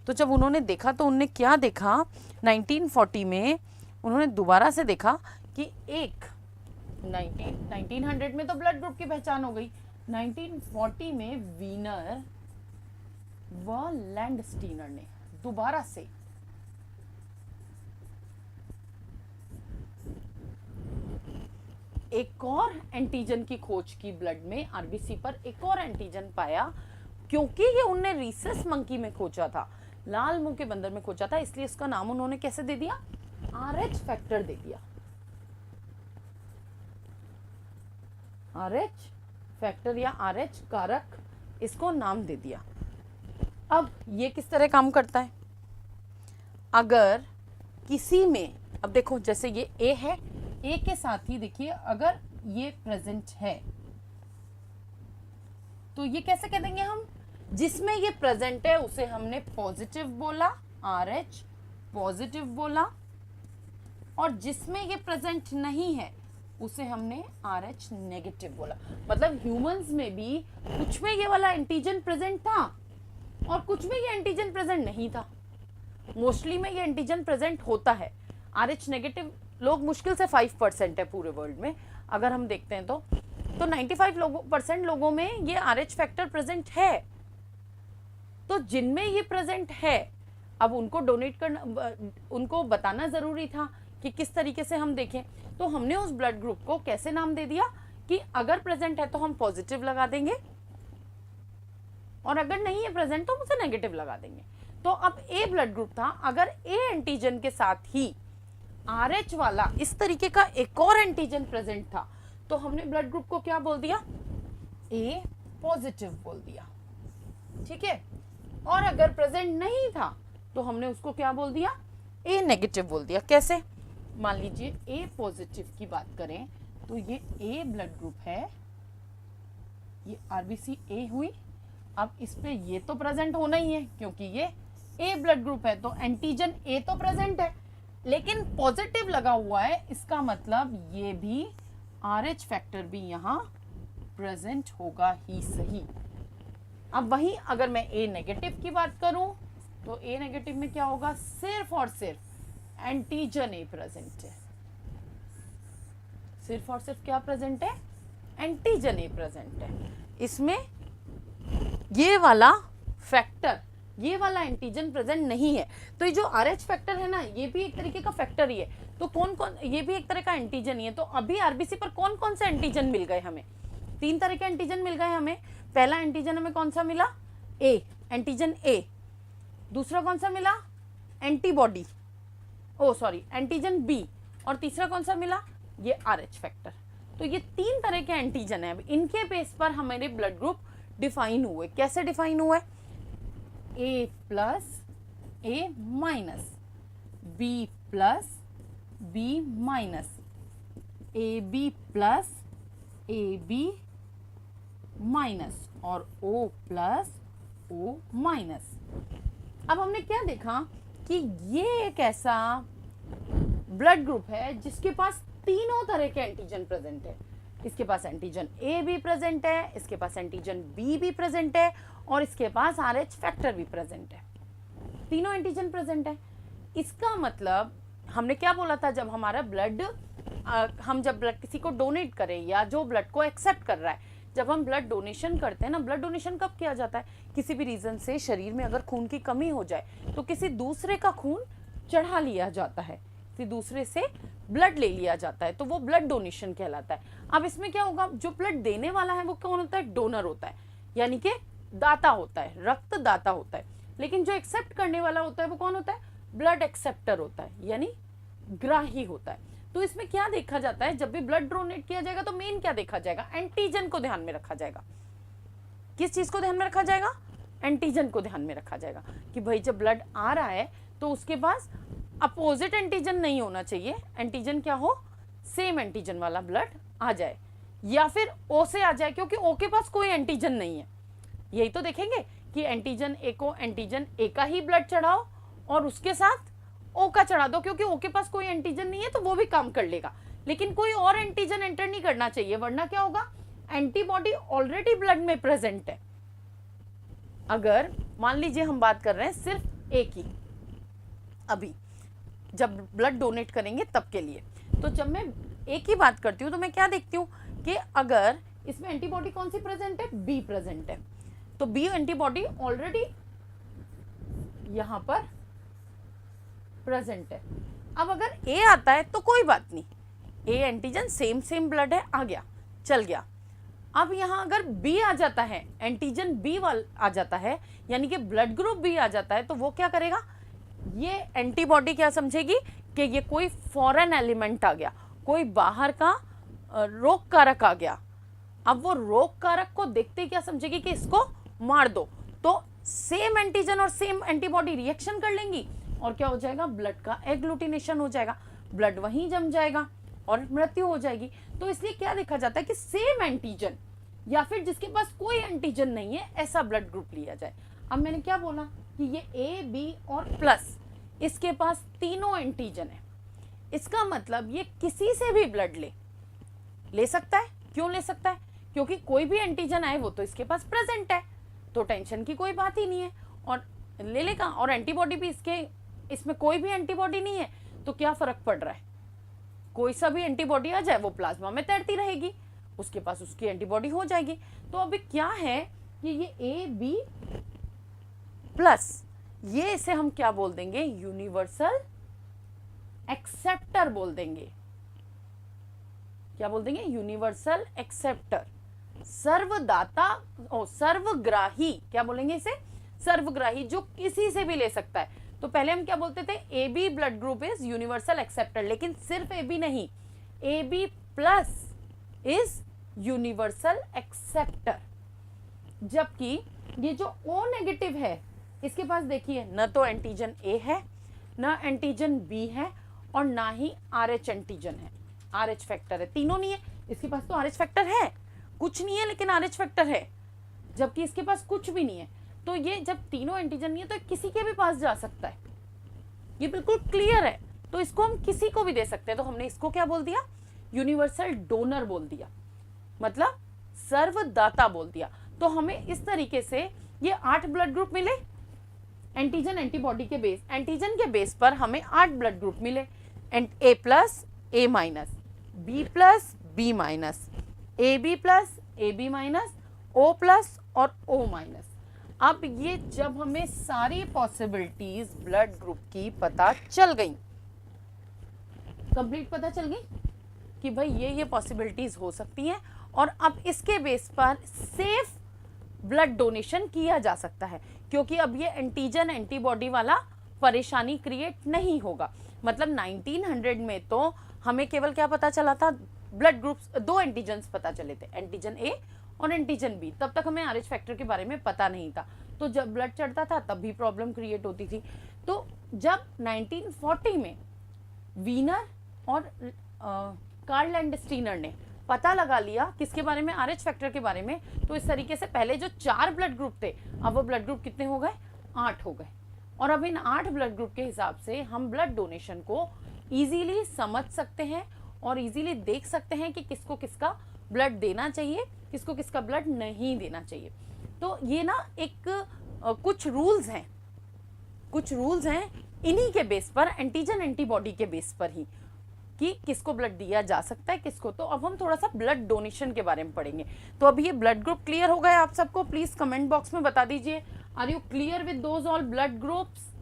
तो जब उन्होंने देखा तो उन्होंने क्या देखा, 1940 में उन्होंने दोबारा से देखा कि एक 1900 में तो ब्लड ग्रुप की पहचान हो गई, 1940 में वीनर व लैंडस्टीनर ने दोबारा से एक और एंटीजन की खोज की ब्लड में, आरबीसी पर एक और एंटीजन पाया। क्योंकि ये उनने रीसस मंकी में खोजा था, लाल मुंह के बंदर में खोजा था, इसलिए इसका नाम उन्होंने कैसे दे दिया? RH फैक्टर दे दिया, RH फैक्टर या RH कारक, इसको नाम दे दिया। अब ये किस तरह काम करता है? अगर किसी में, अब देखो जैसे ये A है, A के साथ ही देखिए अगर ये प्रेजेंट है तो ये कैसे कह देंगे हम? जिसमें ये प्रेजेंट है उसे हमने पॉजिटिव बोला, RH पॉजिटिव बोला, और जिसमें ये प्रेजेंट नहीं है उसे हमने RH नेगेटिव बोला। मतलब ह्यूमंस में भी कुछ में ये वाला एंटीजन प्रेजेंट था और कुछ में ये एंटीजन प्रेजेंट नहीं था। मोस्टली में ये एंटीजन प्रेजेंट होता है। RH नेगेटिव लोग मुश्किल से 5% है पूरे वर्ल्ड में, अगर हम देखते हैं तो 95% लोगों में ये RH फैक्टर प्रेजेंट है। तो जिनमें ये प्रेजेंट है, अब उनको डोनेट करना, उनको बताना जरूरी था कि किस तरीके से हम देखें। तो हमने उस ब्लड ग्रुप को कैसे नाम दे दिया कि अगर प्रेजेंट है तो हम पॉजिटिव लगा देंगे और अगर नहीं है प्रेजेंट तो हम उसे नेगेटिव लगा देंगे। तो अब ए ब्लड ग्रुप था, अगर ए एंटीजन के साथ ही RH वाला इस तरीके का एक और एंटीजन प्रेजेंट था तो हमने ब्लड ग्रुप को क्या बोल दिया? ए पॉजिटिव बोल दिया, ठीक है। और अगर प्रेजेंट नहीं था तो हमने उसको क्या बोल दिया? ए नेगेटिव बोल दिया। कैसे? मान लीजिए ए पॉजिटिव की बात करें तो ये ए ब्लड ग्रुप है, ये आरबीसी ए हुई। अब इस पे ये तो प्रेजेंट होना ही है क्योंकि ये ए ब्लड ग्रुप है, तो एंटीजन ए तो प्रेजेंट है लेकिन पॉजिटिव लगा हुआ है, इसका मतलब ये भी RH फैक्टर भी यहाँ प्रेजेंट होगा ही सही। अब वहीं अगर मैं ए नेगेटिव की बात करूं तो ए नेगेटिव में क्या होगा? सिर्फ और सिर्फ एंटीजन ए प्रेजेंट है, सिर्फ और सिर्फ क्या प्रेजेंट है? एंटीजन ए प्रेजेंट है। इसमें ये वाला फैक्टर, ये वाला एंटीजन प्रेजेंट नहीं है। तो ये जो RH फैक्टर है ना, ये भी एक तरीके का फैक्टर ही है। तो कौन कौन, ये भी एक तरह का एंटीजन ही है। तो अभी आरबीसी पर कौन कौन से एंटीजन मिल गए हमें? 3 तरह के एंटीजन मिल गए हमें। पहला एंटीजन हमें कौन सा मिला? ए, एंटीजन ए। दूसरा कौन सा मिला? एंटीबॉडी, ओ सॉरी एंटीजन बी। और तीसरा कौन सा मिला? ये RH फैक्टर। तो ये 3 तरह के एंटीजन है। अब इनके बेस पर हमारे ब्लड ग्रुप डिफाइन हुए। कैसे डिफाइन हुए? A plus A minus. B plus B minus, A B plus A B minus और ओ प्लस ओ माइनस। अब हमने क्या देखा कि ये एक ऐसा ब्लड ग्रुप है जिसके पास तीनों तरह के एंटीजन प्रेजेंट है। इसके पास एंटीजन ए भी प्रेजेंट है, इसके पास एंटीजन बी भी प्रेजेंट है और इसके पास RH फैक्टर भी प्रेजेंट है। तीनों एंटीजन प्रेजेंट है। इसका मतलब हमने क्या बोला था, जब हमारा ब्लड हम जब ब्लड किसी को डोनेट करें या जो ब्लड को एक्सेप्ट कर रहा है, जब हम ब्लड डोनेशन करते हैं ना, ब्लड डोनेशन कब किया जाता है, किसी भी रीजन से शरीर में अगर खून की कमी हो जाए तो किसी दूसरे का खून चढ़ा लिया जाता है, किसी दूसरे से ब्लड ले लिया जाता है, तो वो ब्लड डोनेशन कहलाता है। अब इसमें क्या होगा, जो ब्लड देने वाला है वो कौन होता है, डोनर होता है, यानी कि दाता होता है, रक्त दाता होता है। लेकिन जो एक्सेप्ट करने वाला होता है वो कौन होता है, ब्लड एक्सेप्टर होता है, यानी ग्राही होता है। तो इसमें क्या देखा जाता है, जब भी ब्लड डोनेट किया जाएगा तो मेन क्या देखा जाएगा, एंटीजन को ध्यान में रखा जाएगा। किस चीज को ध्यान में रखा जाएगा, एंटीजन को ध्यान में रखा जाएगा कि भाई जब ब्लड आ रहा है तो उसके पास अपोजिट एंटीजन नहीं होना चाहिए, एंटीजन क्या हो, सेम एंटीजन वाला ब्लड आ जाए या फिर ओ से आ जाए, क्योंकि ओ के पास कोई एंटीजन नहीं है। यही तो देखेंगे कि एंटीजन ए को एंटीजन ए का ही ब्लड चढ़ाओ और उसके साथ ओ का चढ़ा दो, क्योंकि ओ के पास कोई एंटीजन नहीं है तो वो भी काम कर लेगा, लेकिन कोई और एंटीजन एंटर नहीं करना चाहिए, वरना क्या होगा, एंटीबॉडी ऑलरेडी ब्लड में प्रेजेंट है। अगर मान लीजिए हम बात कर रहे हैं सिर्फ ए की, अभी जब ब्लड डोनेट करेंगे तब के लिए, तो जब मैं ए की बात करती हूँ तो मैं क्या देखती हूँ कि अगर इसमें एंटीबॉडी कौन सी प्रेजेंट है, बी प्रेजेंट है, तो बी एंटीबॉडी ऑलरेडी यहां पर प्रेजेंट है। अब अगर ए आता है तो कोई बात नहीं, ए एंटीजन सेम ब्लड है, आ गया, चल गया। अब यहां अगर बी आ जाता है, एंटीजन बी वाला आ जाता है, यानी कि ब्लड ग्रुप बी आ जाता है, तो वो क्या करेगा, ये एंटीबॉडी क्या समझेगी कि ये कोई फॉरेन एलिमेंट आ गया, कोई बाहर का रोग कारक आ गया। अब वो रोग कारक को देखते ही क्या समझेगी कि इसको मार दो, तो सेम एंटीजन और सेम एंटीबॉडी रिएक्शन कर लेंगी और क्या हो जाएगा, ब्लड का एग्लूटिनेशन हो जाएगा, ब्लड वहीं जम जाएगा और मृत्यु हो जाएगी। तो इसलिए क्या देखा जाता है कि सेम एंटीजन या फिर जिसके पास कोई एंटीजन नहीं है ऐसा ब्लड ग्रुप लिया जाए। अब मैंने क्या बोला कि ये ए बी और प्लस, इसके पास तीनों एंटीजन है, इसका मतलब ये किसी से भी ब्लड ले सकता है। क्यों ले सकता है, क्योंकि कोई भी एंटीजन आए वो तो इसके पास प्रेजेंट है, तो टेंशन की कोई बात ही नहीं है और ले लेगा। और एंटीबॉडी भी इसमें कोई भी एंटीबॉडी नहीं है तो क्या फर्क पड़ रहा है, कोई सा भी एंटीबॉडी आ जाए वो प्लाज्मा में तैरती रहेगी, उसके पास उसकी एंटीबॉडी हो जाएगी। तो अभी क्या है कि ये ए बी प्लस, ये इसे हम क्या बोल देंगे, यूनिवर्सल एक्सेप्टर बोल देंगे। क्या बोल देंगे, यूनिवर्सल एक्सेप्टर, सर्वदाता सर्वग्राही, क्या बोलेंगे इसे, सर्वग्राही, जो किसी से भी ले सकता है। तो पहले हम क्या बोलते थे, A B blood group is universal acceptor, लेकिन सिर्फ ए बी नहीं, A B plus is universal acceptor. जबकि ये जो ओ नेगेटिव है, इसके पास देखिए न तो एंटीजन ए है, न एंटीजन बी है और ना ही RH एंटीजन है, RH फैक्टर है, तीनों नहीं है। इसके पास तो RH फैक्टर है, कुछ नहीं है लेकिन RH फैक्टर है, जबकि इसके पास कुछ भी नहीं है। तो ये जब तीनों एंटीजन नहीं है तो किसी के भी पास जा सकता है, ये बिल्कुल क्लियर है। तो इसको हम किसी को भी दे सकते हैं, तो हमने इसको क्या बोल दिया, यूनिवर्सल डोनर बोल दिया, मतलब सर्वदाता बोल दिया। तो हमें इस तरीके से ये 8 ब्लड ग्रुप मिले, एंटीजन एंटीबॉडी के बेस, एंटीजन के बेस पर हमें 8 ब्लड ग्रुप मिले, A plus A minus, B plus B minus, A B plus A B minus, O plus और ओ माइनस। अब ये जब हमें सारी पॉसिबिलिटीज ब्लड ग्रुप की पता चल गई, कंप्लीट पता चल गई कि भाई ये पॉसिबिलिटीज हो सकती हैं, और अब इसके बेस पर सेफ ब्लड डोनेशन किया जा सकता है, क्योंकि अब ये एंटीजन एंटीबॉडी वाला परेशानी क्रिएट नहीं होगा। मतलब 1900 में तो हमें केवल क्या पता चला था, ब्लड ग्रुप्स, 2 एंटीजन्स पता चले थे, एंटीजन ए और एंटीजन बी। तब तक हमें RH फैक्टर के बारे में पता नहीं था। तो जब ब्लड चढ़ता था तब भी प्रॉब्लम क्रिएट होती थी। तो जब 1940 में वीनर और कार्ल लैंडस्टीनर ने पता लगा लिया किसके बारे में, RH फैक्टर के बारे में, तो इस तरीके से पहले जो 4 ब्लड ग्रुप थे अब वो ब्लड ग्रुप कितने हो गए, 8 हो गए। और अब इन 8 ब्लड ग्रुप के हिसाब से हम ब्लड डोनेशन को इजीली समझ सकते हैं और इजीली देख सकते हैं कि किसको किसका ब्लड देना चाहिए, किसको किसका ब्लड नहीं देना चाहिए। तो ये ना एक कुछ रूल्स हैं, इन्हीं के बेस पर, एंटीजन एंटीबॉडी के बेस पर ही, कि किसको ब्लड दिया जा सकता है किसको। तो अब हम थोड़ा सा ब्लड डोनेशन के बारे में पढ़ेंगे। तो अभी ये ब्लड ग्रुप क्लियर हो गए आप सबको? प्लीज कमेंट बॉक्स में बता दीजिए, are you clear with those all blood groups?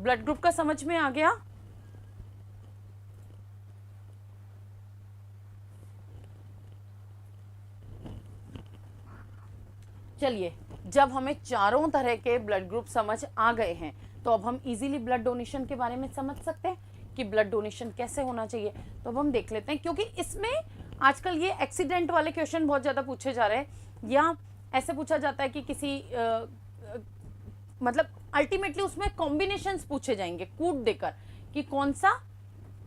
Blood group का समझ में आ गया? चलिए, जब हमें चारों तरह के ब्लड ग्रुप समझ आ गए हैं तो अब हम इजीली ब्लड डोनेशन के बारे में समझ सकते हैं कि ब्लड डोनेशन कैसे होना चाहिए। तो अब हम देख लेते हैं, क्योंकि इसमें आजकल ये एक्सीडेंट वाले क्वेश्चन बहुत ज़्यादा पूछे जा रहे हैं, या ऐसे पूछा जाता है कि किसी मतलब अल्टीमेटली उसमें कॉम्बिनेशंस पूछे जाएंगे कूट देकर कि कौन सा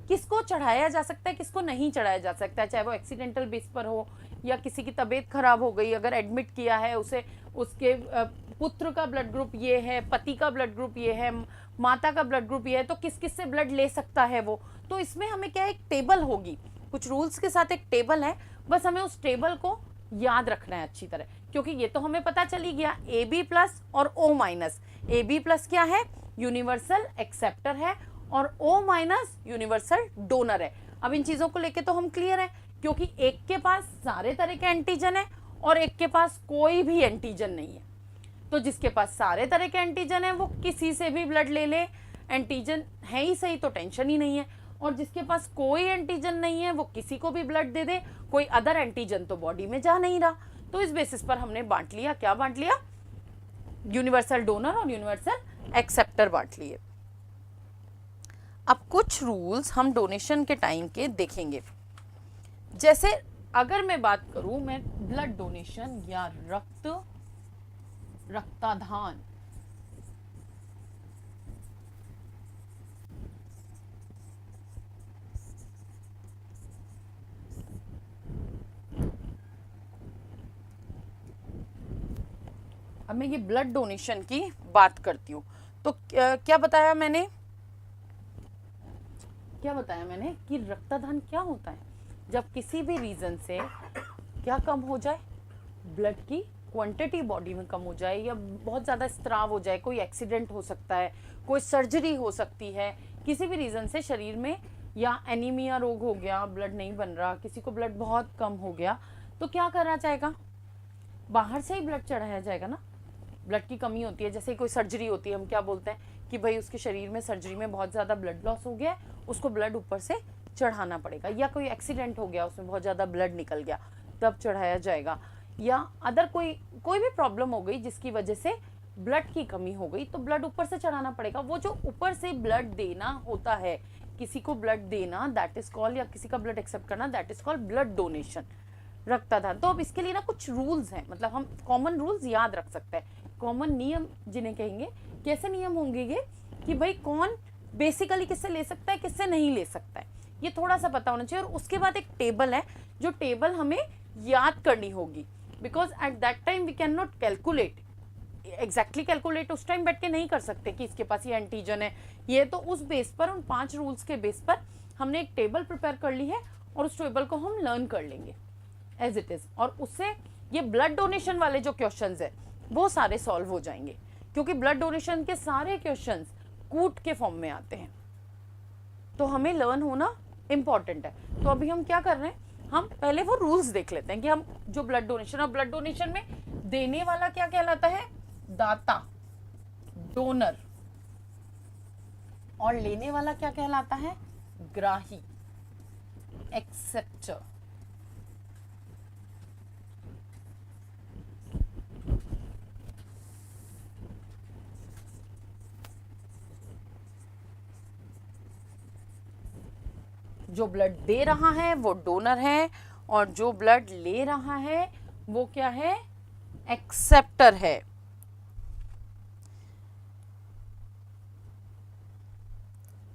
किसको चढ़ाया जा सकता है किसको नहीं चढ़ाया जा सकता है, चाहे वो एक्सीडेंटल बेस पर हो या किसी की तबीयत खराब हो गई, अगर एडमिट किया है उसे, उसके पुत्र का ब्लड ग्रुप ये है, पति का ब्लड ग्रुप ये है, माता का ब्लड ग्रुप ये है, तो किस किस से ब्लड ले सकता है वो। तो इसमें हमें क्या, एक टेबल होगी, कुछ रूल्स के साथ एक टेबल है, बस हमें उस टेबल को याद रखना है अच्छी तरह, क्योंकि ये तो हमें पता चल ही गया AB+ और O-। AB+ क्या है, यूनिवर्सल एक्सेप्टर है, और O- यूनिवर्सल डोनर है। अब इन चीजों को लेके तो हम क्लियर है, क्योंकि एक के पास सारे तरह के एंटीजन है और एक के पास कोई भी एंटीजन नहीं है। तो जिसके पास सारे तरह के एंटीजन है वो किसी से भी ब्लड ले ले, एंटीजन है ही सही तो टेंशन ही नहीं है, और जिसके पास कोई एंटीजन नहीं है वो किसी को भी ब्लड दे दे, कोई अदर एंटीजन तो बॉडी में जा नहीं रहा। तो इस बेसिस पर हमने बांट लिया, क्या बांट लिया, यूनिवर्सल डोनर और यूनिवर्सल एक्सेप्टर बांट लिए। अब कुछ रूल्स हम डोनेशन के टाइम के देखेंगे। जैसे अगर मैं बात करूं, मैं ब्लड डोनेशन या रक्तदान, अब मैं ये ब्लड डोनेशन की बात करती हूँ, तो क्या बताया मैंने कि रक्तदान क्या होता है, जब किसी भी रीजन से क्या कम हो जाए, ब्लड की क्वांटिटी बॉडी में कम हो जाए, या बहुत ज़्यादा स्त्राव हो जाए, कोई एक्सीडेंट हो सकता है, कोई सर्जरी हो सकती है, किसी भी रीज़न से शरीर में, या एनीमिया रोग हो गया, ब्लड नहीं बन रहा, किसी को ब्लड बहुत कम हो गया, तो क्या करा जाएगा, बाहर से ही ब्लड चढ़ाया जाएगा ना। ब्लड की कमी होती है, जैसे कोई सर्जरी होती है, हम क्या बोलते हैं कि भाई उसके शरीर में सर्जरी में बहुत ज़्यादा ब्लड लॉस हो गया है, उसको ब्लड ऊपर से चढ़ाना पड़ेगा, या कोई एक्सीडेंट हो गया उसमें बहुत ज़्यादा ब्लड निकल गया तब चढ़ाया जाएगा, या अदर कोई भी प्रॉब्लम हो गई जिसकी वजह से ब्लड की कमी हो गई तो ब्लड ऊपर से चढ़ाना पड़ेगा। वो जो ऊपर से ब्लड देना होता है, किसी को ब्लड देना, दैट इज कॉल्ड, या किसी का ब्लड एक्सेप्ट करना, that is called blood donation, रक्तदान। तो अब इसके लिए ना कुछ रूल्स हैं, मतलब हम कॉमन रूल्स याद रख सकते हैं, कॉमन नियम जिन्हें कहेंगे। कैसे नियम होंगे ये कि भाई कौन बेसिकली किससे ले सकता है किससे नहीं ले सकता है, ये थोड़ा सा पता होना चाहिए। और उसके बाद एक टेबल है, जो टेबल हमें याद करनी होगी, because at that time we can not calculate, exactly calculate उस टाइम बैठ के नहीं कर सकते कि इसके पास ये एंटीजन है ये, तो उस बेस पर, उन 5 रूल्स के बेस पर हमने एक टेबल प्रिपेयर कर ली है, और उस टेबल को हम लर्न कर लेंगे एज इट इज, और उससे ये ब्लड डोनेशन वाले जो क्वेश्चंस है वो सारे सॉल्व हो जाएंगे, क्योंकि ब्लड डोनेशन के सारे क्वेश्चंस कूट के फॉर्म में आते हैं, तो हमें लर्न होना इंपॉर्टेंट है। तो अभी हम क्या कर रहे हैं, हम पहले वो रूल्स देख लेते हैं कि हम जो ब्लड डोनेशन, और ब्लड डोनेशन में देने वाला क्या कहलाता है, दाता, डोनर, और लेने वाला क्या कहलाता है, ग्राही, एक्सेप्टर। जो ब्लड दे रहा है वो डोनर है, और जो ब्लड ले रहा है वो क्या है, एक्सेप्टर है।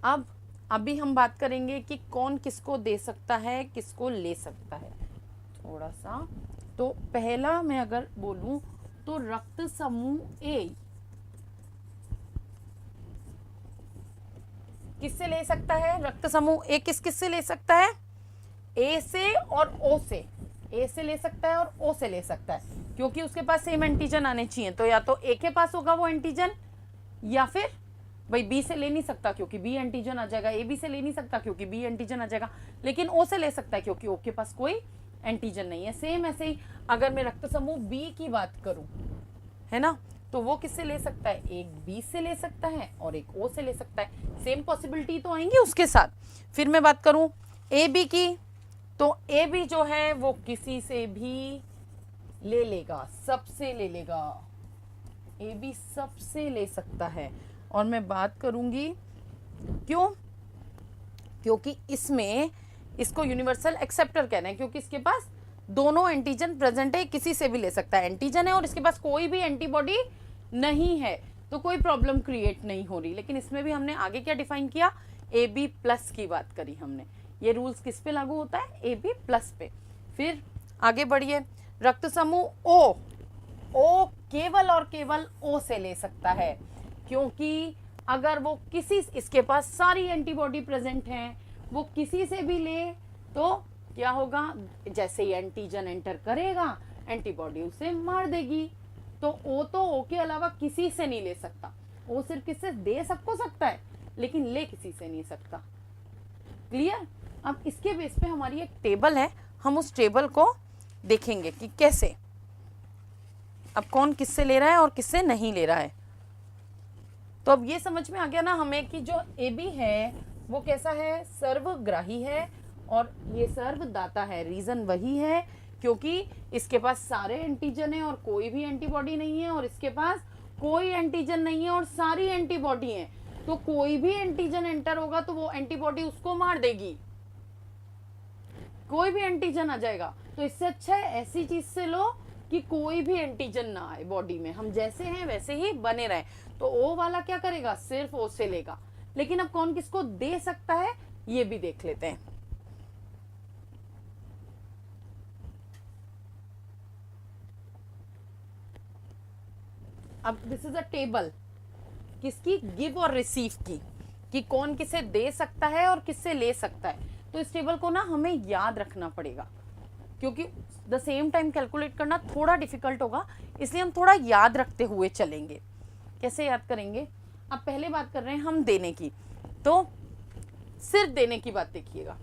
अब अभी हम बात करेंगे कि कौन किसको दे सकता है, किसको ले सकता है। थोड़ा सा, तो पहला मैं अगर बोलूं तो रक्त समूह ए किससे ले सकता है? रक्त समूह ए किस किस से ले सकता है? ए से और ओ से। ए से ले सकता है और ओ से ले सकता है, क्योंकि उसके पास सेम एंटीजन आने चाहिए। तो या तो ए के पास होगा वो एंटीजन, या फिर भाई बी से ले नहीं सकता क्योंकि बी एंटीजन आ जाएगा, ए बी से ले नहीं सकता क्योंकि बी एंटीजन आ जाएगा, लेकिन ओ से ले सकता है क्योंकि ओ के पास कोई एंटीजन नहीं है। सेम ऐसे ही अगर मैं रक्त समूह बी की बात करूं, है ना, तो वो किससे ले सकता है? एक बी से ले सकता है और एक ओ से ले सकता है। सेम पॉसिबिलिटी तो आएंगी उसके साथ। फिर मैं बात करूं ए बी की, तो ए बी जो है वो किसी से भी ले लेगा, सबसे ले लेगा। ए बी सबसे ले सकता है। और मैं बात करूंगी क्यों? क्योंकि इसमें इसको यूनिवर्सल एक्सेप्टर कहना है, क्योंकि इसके पास दोनों एंटीजन प्रेजेंट है, किसी से भी ले सकता है। एंटीजन है और इसके पास कोई भी एंटीबॉडी नहीं है, तो कोई प्रॉब्लम क्रिएट नहीं हो रही। लेकिन इसमें भी हमने आगे क्या डिफाइन किया? ए बी प्लस की बात करी हमने। ये रूल्स किस पे लागू होता है? ए बी प्लस पे। फिर आगे बढ़िए, रक्त समूह ओ, ओ केवल और केवल ओ से ले सकता है, क्योंकि अगर वो किसी, इसके पास सारी एंटीबॉडी प्रेजेंट हैं, वो किसी से भी ले तो क्या होगा? जैसे ही एंटीजन एंटर करेगा एंटीबॉडी उसे मार देगी। तो ओ के अलावा किसी से नहीं ले सकता। ओ सिर्फ किससे दे सबको सकता है, लेकिन ले किसी से नहीं सकता। क्लियर? अब इसके बेस पे हमारी एक टेबल है, हम उस टेबल को देखेंगे कि कैसे, अब कौन किससे ले रहा है और किससे नहीं ले रहा है। तो अब ये समझ में आ गया ना हमें कि जो ए बी है वो कैसा है? सर्वग्राही है और ये सर्वदाता है। रीजन वही है क्योंकि इसके पास सारे एंटीजन है और कोई भी एंटीबॉडी नहीं है, और इसके पास कोई एंटीजन नहीं है और सारी एंटीबॉडी है। तो कोई भी एंटीजन एंटर होगा तो वो एंटीबॉडी उसको मार देगी, कोई भी एंटीजन आ जाएगा। तो इससे अच्छा है ऐसी चीज से लो कि कोई भी एंटीजन ना आए बॉडी में, हम जैसे हैं वैसे ही बने रहें। तो ओ वाला क्या करेगा? सिर्फ ओ से लेगा। लेकिन अब कौन किसको दे सकता है ये भी देख लेते हैं। अब दिस इज अ टेबल किसकी? गिव और रिसीव की, कि कौन किसे दे सकता है और किससे ले सकता है। तो इस टेबल को ना हमें याद रखना पड़ेगा, क्योंकि द सेम टाइम कैलकुलेट करना थोड़ा डिफिकल्ट होगा, इसलिए हम थोड़ा याद रखते हुए चलेंगे। कैसे याद करेंगे? अब पहले बात कर रहे हैं हम देने की, तो सिर्फ देने की बात देखिएगा।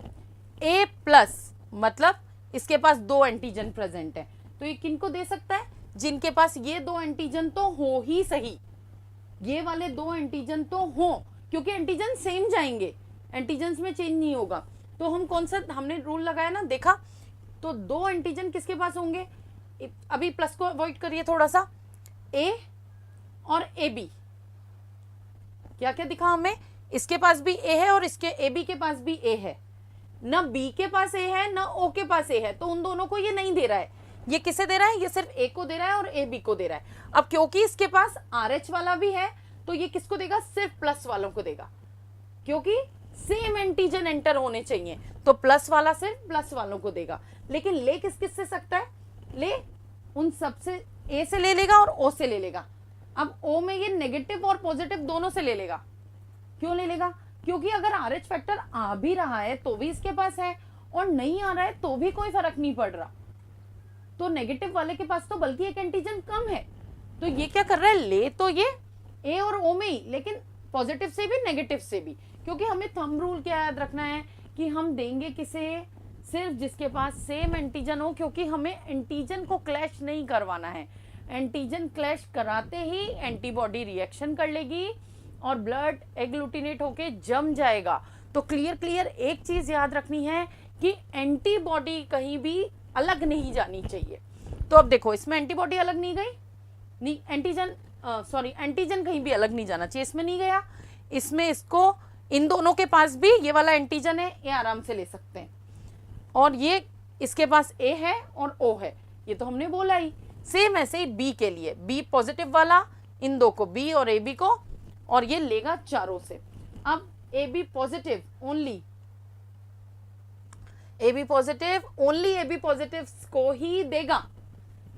ए प्लस मतलब इसके पास दो एंटीजन प्रेजेंट है, तो ये किनको दे सकता है? जिनके पास ये दो एंटीजन तो हो ही सही, ये वाले दो एंटीजन तो हो, क्योंकि एंटीजन सेम जाएंगे, एंटीजन्स में चेंज नहीं होगा। तो हम कौन सा हमने रूल लगाया ना, देखा? तो दो एंटीजन किसके पास होंगे? अभी प्लस को अवॉइड करिए थोड़ा सा, ए और ए बी। क्या क्या दिखा हमें? इसके पास भी ए है और इसके ए बी के पास भी ए है। ना बी के पास ए है ना ओ के पास ए है, तो उन दोनों को ये नहीं दे रहा है। ये किसे दे रहा है? ये सिर्फ ए को दे रहा है और ए बी को दे रहा है। अब क्योंकि इसके पास आर एच वाला भी है, तो ये किसको देगा? सिर्फ प्लस वालों को देगा, क्योंकि सेम एंटीजन एंटर होने चाहिए, तो प्लस वाला सिर्फ प्लस वालों को देगा। लेकिन ले किस किस से सकता है? ले उन सबसे, ए से ले लेगा और ओ से ले लेगा। अब ओ में ये नेगेटिव और पॉजिटिव दोनों से ले लेगा। क्यों ले लेगा? क्योंकि अगर आर एच फैक्टर आ भी रहा है तो भी इसके पास है, और नहीं आ रहा है तो भी कोई फर्क नहीं पड़ रहा। तो नेगेटिव वाले के पास तो बल्कि एक एंटीजन कम है, तो ये क्या कर रहा है? ले तो ये ए और ओ में ही, लेकिन पॉजिटिव से भी नेगेटिव से भी। क्योंकि हमें थंब रूल क्या याद रखना है कि हम देंगे किसे? सिर्फ जिसके पास सेम एंटीजन हो, क्योंकि हमें एंटीजन को क्लैश नहीं करवाना है। एंटीजन क्लैश कराते ही एंटीबॉडी रिएक्शन कर लेगी और ब्लड एग्लूटिनेट होके जम जाएगा। तो क्लियर एक चीज याद रखनी है कि एंटीबॉडी कहीं भी अलग नहीं जानी चाहिए। तो अब देखो, इसमें एंटीबॉडी अलग नहीं गई, नहीं एंटीजन एंटीजन कहीं भी अलग नहीं जाना चाहिए, इसमें नहीं गया। इसमें इसको, इन दोनों के पास भी ये वाला एंटीजन है, ये आराम से ले सकते हैं। और ये इसके पास ए है और ओ है, ये तो हमने बोला ही। सेम ऐसे ही बी के लिए, बी पॉजिटिव वाला, इन दो को, बी और ए बी को, और ये लेगा चारों से। अब A B positive only, A B positive only, A B positive को ही देगा,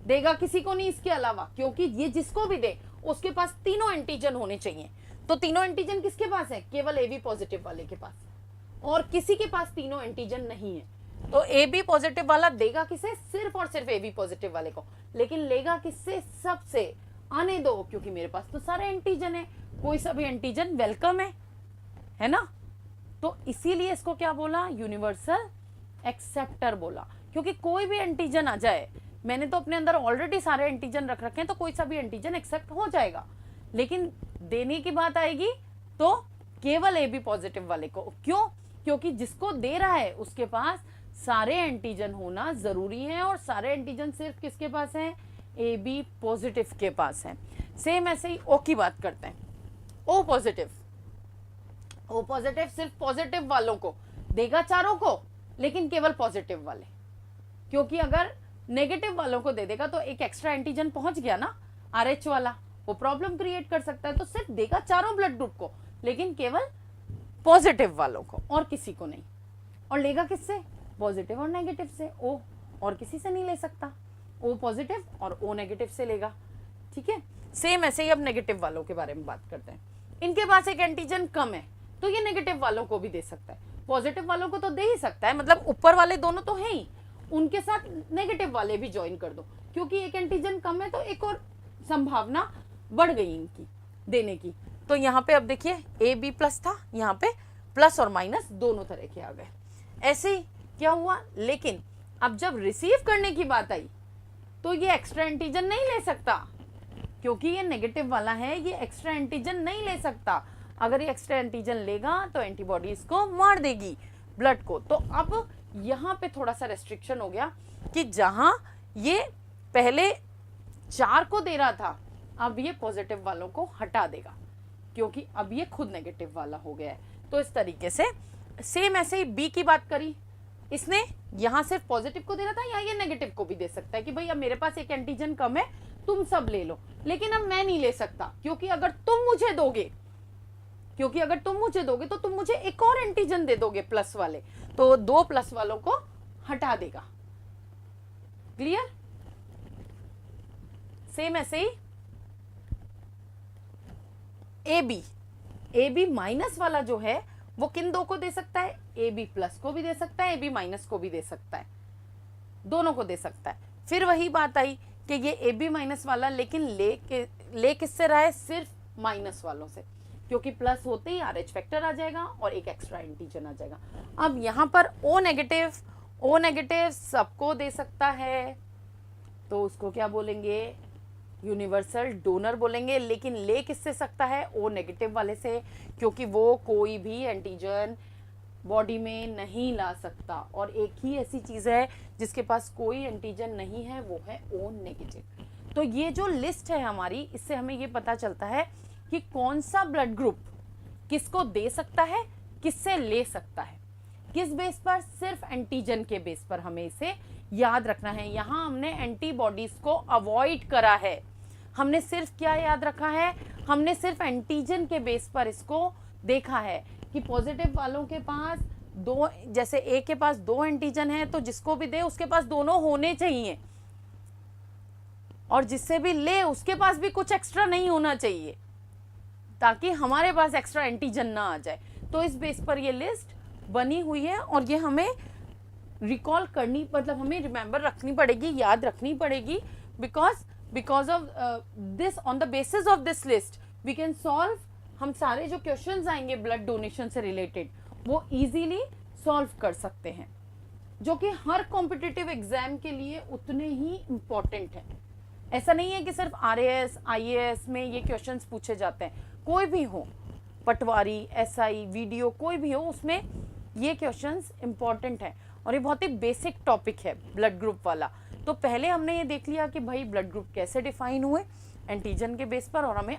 देगा किसी को नहीं इसके अलावा, क्योंकि ये जिसको भी दे उसके पास तीनों एंटीजन होने चाहिए। तो तीनों एंटीजन किसके पास है? केवल ए बी पॉजिटिव वाले के पास, और किसी के पास तीनों एंटीजन नहीं है। तो ए बी पॉजिटिव वाला देगा किसे? सिर्फ और सिर्फ ए बी पॉजिटिव वाले को, लेकिन लेगा किससे? सबसे। आने दो, क्योंकि मेरे पास तो सारे एंटीजन है, कोई सा भी एंटीजन वेलकम है ना। तो इसीलिए इसको क्या बोला? यूनिवर्सल एक्सेप्टर बोला, क्योंकि कोई भी एंटीजन आ जाए, मैंने तो अपने अंदर ऑलरेडी सारे एंटीजन रख रखे हैं, तो कोई सा भी एंटीजन एक्सेप्ट हो जाएगा। लेकिन देने की बात आएगी तो केवल ए बी पॉजिटिव वाले को। क्यों? क्योंकि जिसको दे रहा है उसके पास सारे एंटीजन होना जरूरी है, और सारे एंटीजन सिर्फ किसके पास है? ए बी पॉजिटिव के पास है। सेम ऐसे ही ओ की बात करते हैं। ओ पॉजिटिव, ओ पॉजिटिव सिर्फ पॉजिटिव वालों को देगा, चारों को, लेकिन केवल पॉजिटिव वाले, क्योंकि अगर नेगेटिव वालों को दे देगा तो एक एक्स्ट्रा एंटीजन पहुंच गया ना, RH वाला, वो प्रॉब्लम क्रिएट कर सकता है। तो सिर्फ देगा चारों ब्लड ग्रुप को, लेकिन केवल पॉजिटिव वालों को, और किसी को नहीं। और लेगा किससे? पॉजिटिव और नेगेटिव से, ओ, और किसी से नहीं ले सकता। ओ पॉजिटिव और ओ नेगेटिव से लेगा, ठीक है। सेम ऐसे ही अब नेगेटिव वालों के बारे में बात करते हैं। इनके पास एक एंटीजन कम है, तो ये नेगेटिव वालों को भी दे सकता है, पॉजिटिव वालों को तो दे ही सकता है, मतलब ऊपर वाले दोनों तो है ही, उनके साथ नेगेटिव वाले भी ज्वाइन कर दो, क्योंकि एक एंटीजन कम है तो एक और संभावना बढ़ गई इनकी देने की। तो यहाँ पे अब देखिए ए बी प्लस था, यहाँ पे प्लस और माइनस दोनों तरह के आ गए। ऐसे ही क्या हुआ? लेकिन अब जब रिसीव करने की बात आई तो ये एक्स्ट्रा एंटीजन नहीं ले सकता, क्योंकि ये नेगेटिव वाला है, ये एक्स्ट्रा एंटीजन नहीं ले सकता। अगर ये एक्स्ट्रा एंटीजन लेगा तो एंटीबॉडी इसको मार देगी ब्लड को। तो अब यहाँ पे थोड़ा सा रेस्ट्रिक्शन हो गया कि जहां ये पहले 4 को दे रहा था, अब ये पॉजिटिव वालों को हटा देगा, क्योंकि अब ये खुद नेगेटिव वाला हो गया है। तो इस तरीके से सेम ऐसे ही बी की बात करी, इसने यहाँ सिर्फ पॉजिटिव को दे रहा था, यहाँ ये नेगेटिव को भी दे सकता है कि भाई अब मेरे पास एक एंटीजन कम है, तुम सब ले लो, लेकिन अब मैं नहीं ले सकता, क्योंकि अगर तुम मुझे दोगे, तो तुम मुझे एक और एंटीजन दे दोगे प्लस वाले, तो 2 प्लस वालों को हटा देगा। क्लियर? सेम ऐसे ही ए बी माइनस वाला जो है वो किन 2 को दे सकता है? ए बी प्लस को भी दे सकता है, ए बी माइनस को भी दे सकता है, दोनों को दे सकता है। फिर वही बात आई कि ये ए बी माइनस वाला, लेकिन ले किससे रहा है? सिर्फ माइनस वालों से, क्योंकि प्लस होते ही RH फैक्टर आ जाएगा और एक एक्स्ट्रा एंटीजन आ जाएगा। अब यहाँ पर ओ नेगेटिव सबको दे सकता है, तो उसको क्या बोलेंगे? यूनिवर्सल डोनर बोलेंगे। लेकिन ले किससे सकता है? ओ नेगेटिव वाले से, क्योंकि वो कोई भी एंटीजन बॉडी में नहीं ला सकता, और एक ही ऐसी चीज है जिसके पास कोई एंटीजन नहीं है, वो है ओ नेगेटिव। तो ये जो लिस्ट है हमारी, इससे हमें ये पता चलता है कि कौन सा ब्लड ग्रुप किसको दे सकता है, किससे ले सकता है, किस बेस पर? सिर्फ एंटीजन के बेस पर हमें इसे याद रखना है। यहाँ हमने एंटीबॉडीज को अवॉइड करा है, हमने सिर्फ क्या याद रखा है? हमने सिर्फ एंटीजन के बेस पर इसको देखा है कि पॉजिटिव वालों के पास 2, जैसे ए के पास 2 एंटीजन है, तो जिसको भी दे उसके पास दोनों होने चाहिए, और जिससे भी ले उसके पास भी कुछ एक्स्ट्रा नहीं होना चाहिए, ताकि हमारे पास एक्स्ट्रा एंटीजन ना आ जाए। तो इस बेस पर ये लिस्ट बनी हुई है, और ये हमें रिकॉल करनी, मतलब हमें रिमेंबर रखनी पड़ेगी, याद रखनी पड़ेगी, because of this, on the basis of this list we can solve, हम सारे जो क्वेश्चंस आएंगे ब्लड डोनेशन से रिलेटेड वो इजीली सॉल्व कर सकते हैं, जो कि हर कॉम्पिटिटिव एग्जाम के लिए उतने ही इम्पोर्टेंट है। ऐसा नहीं है कि सिर्फ RAS IAS में ये क्वेश्चंस पूछे जाते हैं, कोई भी हो, पटवारी, SI, वीडियो, कोई भी हो, उसमें ये क्वेश्चंस इंपॉर्टेंट है, और ये बहुत ही बेसिक टॉपिक है ब्लड ग्रुप वाला। तो पहले हमने ये देख लिया कि भाई ब्लड ग्रुप कैसे डिफाइन हुए एंटीजन के बेस पर, और हमें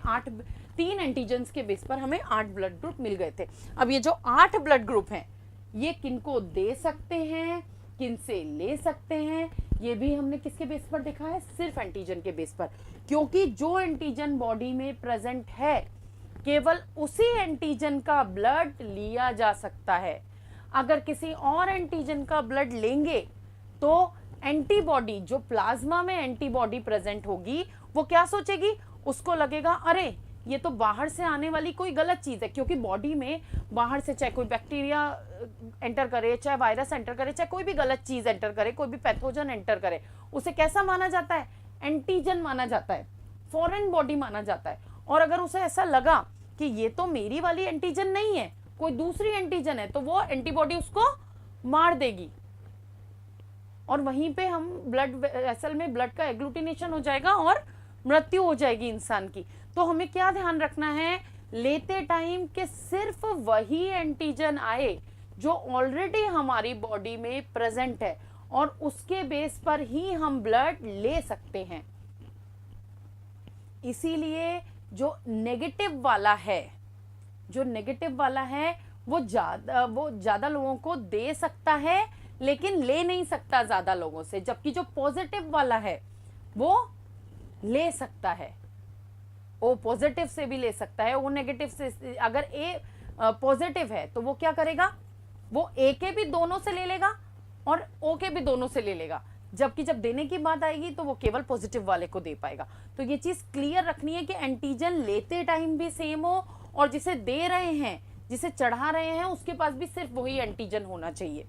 3 एंटीजन्स के बेस पर हमें 8 ब्लड ग्रुप मिल गए थे। अब ये जो 8 ब्लड ग्रुप हैं, ये किनको दे सकते हैं, किन से ले सकते हैं, ये भी हमने किसके बेस पर देखा है? सिर्फ एंटीजन के बेस पर, क्योंकि जो एंटीजन बॉडी में प्रेजेंट है केवल उसी एंटीजन का ब्लड लिया जा सकता है। अगर किसी और एंटीजन का ब्लड लेंगे तो एंटीबॉडी, जो प्लाज्मा में एंटीबॉडी प्रेजेंट होगी, वो क्या सोचेगी, उसको लगेगा अरे ये तो बाहर से आने वाली कोई गलत चीज है, क्योंकि बॉडी में बाहर से चाहे कोई बैक्टीरिया एंटर करे, चाहे वायरस एंटर करे, चाहे कोई भी गलत चीज एंटर करे, कोई भी पैथोजन एंटर करे, उसे कैसा माना जाता है, एंटीजन माना जाता है, फॉरेन बॉडी माना जाता है। और अगर उसे ऐसा लगा कि ये तो मेरी वाली एंटीजन नहीं है, कोई दूसरी एंटीजन है, तो वो एंटीबॉडी उसको मार देगी और वहीं पे हम ब्लड वेसल में ब्लड का एग्लूटिनेशन हो जाएगा और मृत्यु हो जाएगी इंसान की। तो हमें क्या ध्यान रखना है लेते टाइम कि सिर्फ वही एंटीजन आए जो ऑलरेडी हमारी बॉडी में प्रेजेंट है और उसके बेस पर ही हम ब्लड ले सकते हैं। इसीलिए जो नेगेटिव वाला है, वो ज्यादा लोगों को दे सकता है लेकिन ले नहीं सकता ज्यादा लोगों से, जबकि जो पॉजिटिव वाला है वो ले सकता है। ओ पॉजिटिव से भी ले सकता है, ओ नेगेटिव से। अगर ए पॉजिटिव है तो वो क्या करेगा, वो ए के भी दोनों से ले लेगा और ओ के भी दोनों से ले लेगा, जबकि जब देने की बात आएगी तो वो केवल पॉजिटिव वाले को दे पाएगा। तो ये चीज क्लियर रखनी है कि एंटीजन लेते टाइम भी सेम हो और जिसे दे रहे हैं, जिसे चढ़ा रहे हैं, उसके पास भी सिर्फ वही एंटीजन होना चाहिए,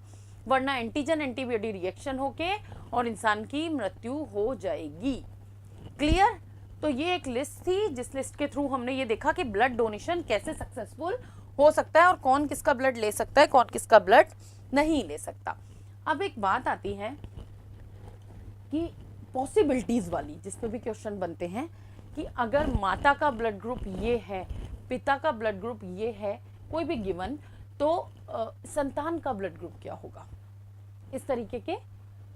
वरना एंटीजन एंटीबॉडी रिएक्शन होके और इंसान की मृत्यु हो जाएगी। क्लियर? तो ये एक लिस्ट थी जिस लिस्ट के थ्रू हमने ये देखा कि ब्लड डोनेशन कैसे सक्सेसफुल हो सकता है और कौन किसका ब्लड ले सकता है, कौन किसका ब्लड नहीं ले सकता। अब एक बात आती है कि पॉसिबिलिटीज वाली, जिसपे भी क्वेश्चन बनते हैं कि अगर माता का ब्लड ग्रुप ये है, पिता का ब्लड ग्रुप ये है, कोई भी गिवन, तो संतान का ब्लड ग्रुप क्या होगा, इस तरीके के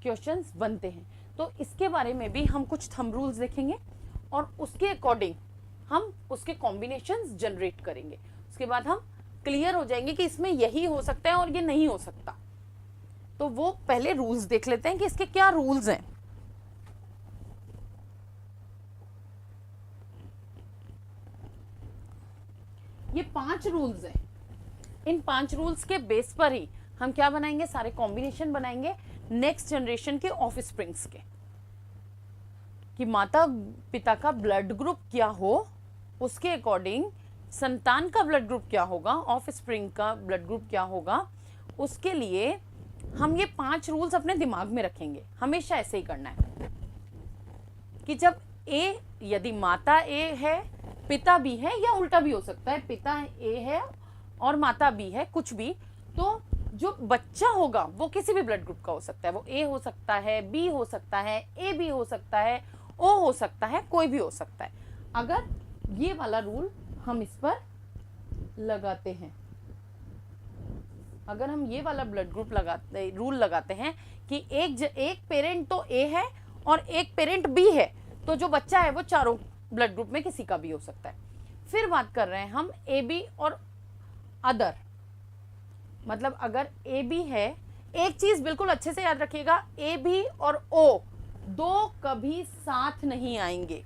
क्वेश्चंस बनते हैं। तो इसके बारे में भी हम कुछ थंब रूल्स देखेंगे और उसके अकॉर्डिंग हम उसके कॉम्बिनेशंस जनरेट करेंगे। उसके बाद हम क्लियर हो जाएंगे कि इसमें यही हो सकता है और ये नहीं हो सकता। तो वो पहले रूल्स देख लेते हैं कि इसके क्या रूल्स हैं। ये 5 रूल्स हैं। इन 5 रूल्स के बेस पर ही हम क्या बनाएंगे, सारे कॉम्बिनेशन बनाएंगे नेक्स्ट जनरेशन के ऑफ स्प्रिंग्स के, कि माता पिता का ब्लड ग्रुप क्या हो, उसके अकॉर्डिंग संतान का ब्लड ग्रुप क्या होगा, ऑफ स्प्रिंग का ब्लड ग्रुप क्या होगा। उसके लिए हम ये 5 रूल्स अपने दिमाग में रखेंगे, हमेशा ऐसे ही करना है कि जब ए, यदि माता ए है, पिता बी है, या उल्टा भी हो सकता है, पिता ए है और माता बी है, कुछ भी, तो जो बच्चा होगा वो किसी भी ब्लड ग्रुप का हो सकता है, वो ए हो सकता है, बी हो सकता है, ए बी हो सकता है, ओ हो सकता है, कोई भी हो सकता है। अगर ये वाला रूल हम इस पर लगाते हैं, अगर हम ये वाला ब्लड ग्रुप रूल लगाते हैं कि एक पेरेंट तो ए है और एक पेरेंट बी है, तो जो बच्चा है वो चारों ब्लड ग्रुप में किसी का भी हो सकता है। फिर बात कर रहे हैं हम ए बी और अदर, मतलब अगर ए बी है, एक चीज बिल्कुल अच्छे से याद रखिएगा, ए बी और ओ दो कभी साथ नहीं आएंगे,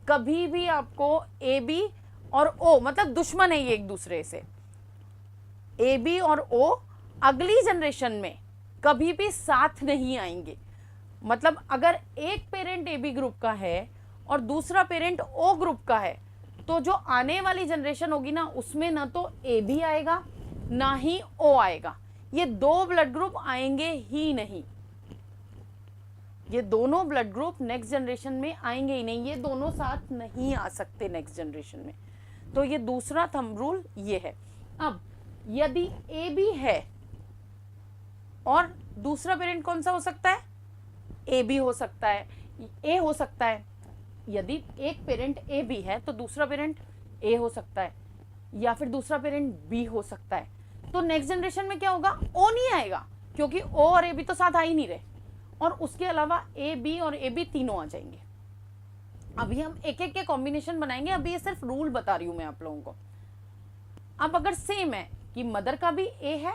कभी भी आपको ए बी और ओ मतलब दुश्मन है ये एक दूसरे से, ए बी और ओ अगली जनरेशन में कभी भी साथ नहीं आएंगे। मतलब अगर एक पेरेंट ए बी ग्रुप का है और दूसरा पेरेंट ओ ग्रुप का है, तो जो आने वाली जनरेशन होगी ना, उसमें ना तो ए बी आएगा ना ही ओ आएगा, ये दो ब्लड ग्रुप आएंगे ही नहीं, ये दोनों ब्लड ग्रुप नेक्स्ट जनरेशन में आएंगे ही नहीं, ये दोनों साथ नहीं आ सकते नेक्स्ट जनरेशन में। तो ये दूसरा थंब रूल ये है। अब यदि ए बी है और दूसरा पेरेंट कौन सा हो सकता है, ए बी हो सकता है, ए हो सकता है, यदि एक पेरेंट ए बी है तो दूसरा पेरेंट ए हो सकता है, या फिर दूसरा पेरेंट बी हो सकता है। तो नेक्स्ट जनरेशन में क्या होगा, ओ नहीं आएगा, क्योंकि ओ और ए बी तो साथ आ ही नहीं रहे, और उसके अलावा ए बी और ए बी तीनों आ जाएंगे। अभी हम एक एक के कॉम्बिनेशन बनाएंगे, अभी ये सिर्फ रूल बता रही हूं मैं आप लोगों को। अब अगर सेम है कि मदर का भी ए है,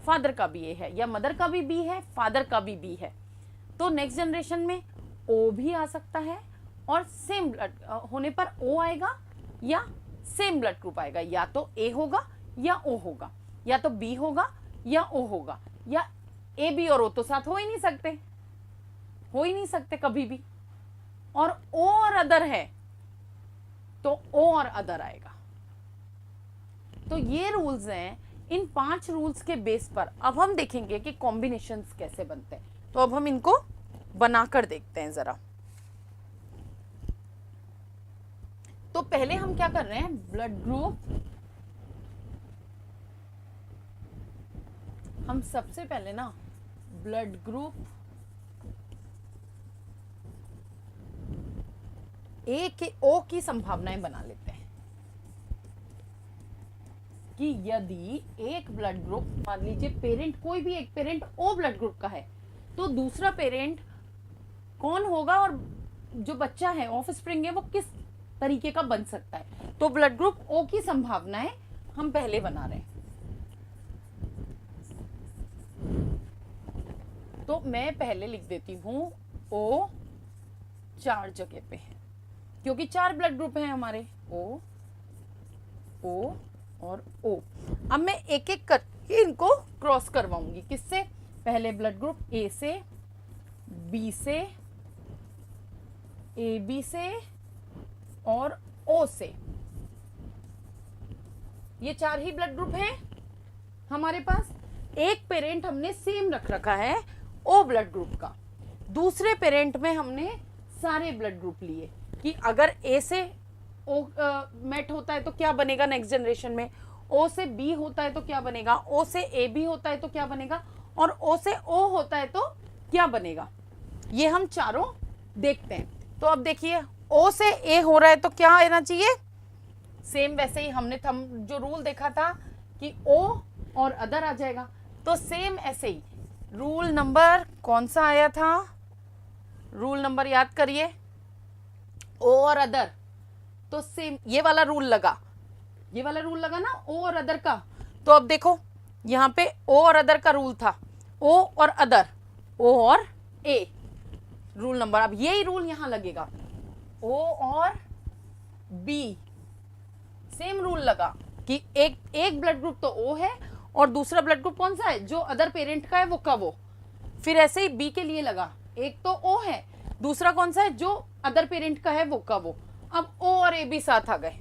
फादर का भी ए है, या मदर का भी बी है, फादर का भी बी है, तो नेक्स्ट जनरेशन में ओ भी आ सकता है और सेम ब्लड होने पर ओ आएगा या सेम ब्लड ग्रुप आएगा, या तो ए होगा या ओ होगा, या तो बी होगा या ओ होगा, या ए बी और ओ तो साथ हो ही नहीं सकते, हो ही नहीं सकते कभी भी, और ओ और अदर है तो ओ और अदर आएगा। तो ये रूल्स हैं। इन 5 रूल्स के बेस पर अब हम देखेंगे कि कॉम्बिनेशंस कैसे बनते हैं। तो अब हम इनको बनाकर देखते हैं जरा। तो पहले हम क्या कर रहे हैं, ब्लड ग्रुप, हम सबसे पहले ना ब्लड ग्रुप ए के ओ की संभावनाएं बना लेते हैं कि यदि एक ब्लड ग्रुप, मान लीजिए पेरेंट, कोई भी एक पेरेंट ओ ब्लड ग्रुप का है, तो दूसरा पेरेंट कौन होगा और जो बच्चा है, ऑफस्प्रिंग है, वो किस तरीके का बन सकता है। तो ब्लड ग्रुप ओ की संभावनाएं हम पहले बना रहे हैं। तो मैं पहले लिख देती हूं ओ 4 जगह पे है, क्योंकि 4 ब्लड ग्रुप हैं हमारे, ओ और ओ। अब मैं एक एक करके इनको क्रॉस करवाऊंगी, किससे, पहले ब्लड ग्रुप ए से, बी से, ए बी से और ओ से। ये 4 ही ब्लड ग्रुप हैं हमारे पास। एक पेरेंट हमने सेम रख रखा है ओ ब्लड ग्रुप का, दूसरे पेरेंट में हमने सारे ब्लड ग्रुप लिए कि अगर ए से ओ मैट होता है तो क्या बनेगा नेक्स्ट जनरेशन में, ओ से बी होता है तो क्या बनेगा, ओ से ए बी होता है तो क्या बनेगा, और ओ से ओ होता है तो क्या बनेगा। ये हम चारों देखते हैं। तो अब देखिए, ओ से ए हो रहा है तो क्या आना चाहिए, सेम वैसे ही हमने जो रूल देखा था कि ओ और अदर आ जाएगा, तो सेम ऐसे ही रूल नंबर कौन सा आया था, रूल नंबर याद करिए, ओ और अदर, तो सेम ये वाला रूल लगा, ये वाला रूल लगा ना ओ और अदर का। तो अब देखो यहाँ पे ओ और अदर का रूल था, ओ और अदर, ओ और ए, रूल नंबर, अब यही रूल यहां लगेगा, ओ और बी, सेम रूल लगा कि एक ब्लड ग्रुप तो ओ है और दूसरा ब्लड ग्रुप कौन सा है, जो अदर पेरेंट का है वो का वो। फिर ऐसे ही बी के लिए लगा, एक तो ओ है, दूसरा कौन सा है, जो अदर पेरेंट का है वो का वो। अब ओ और ए बी साथ आ गए,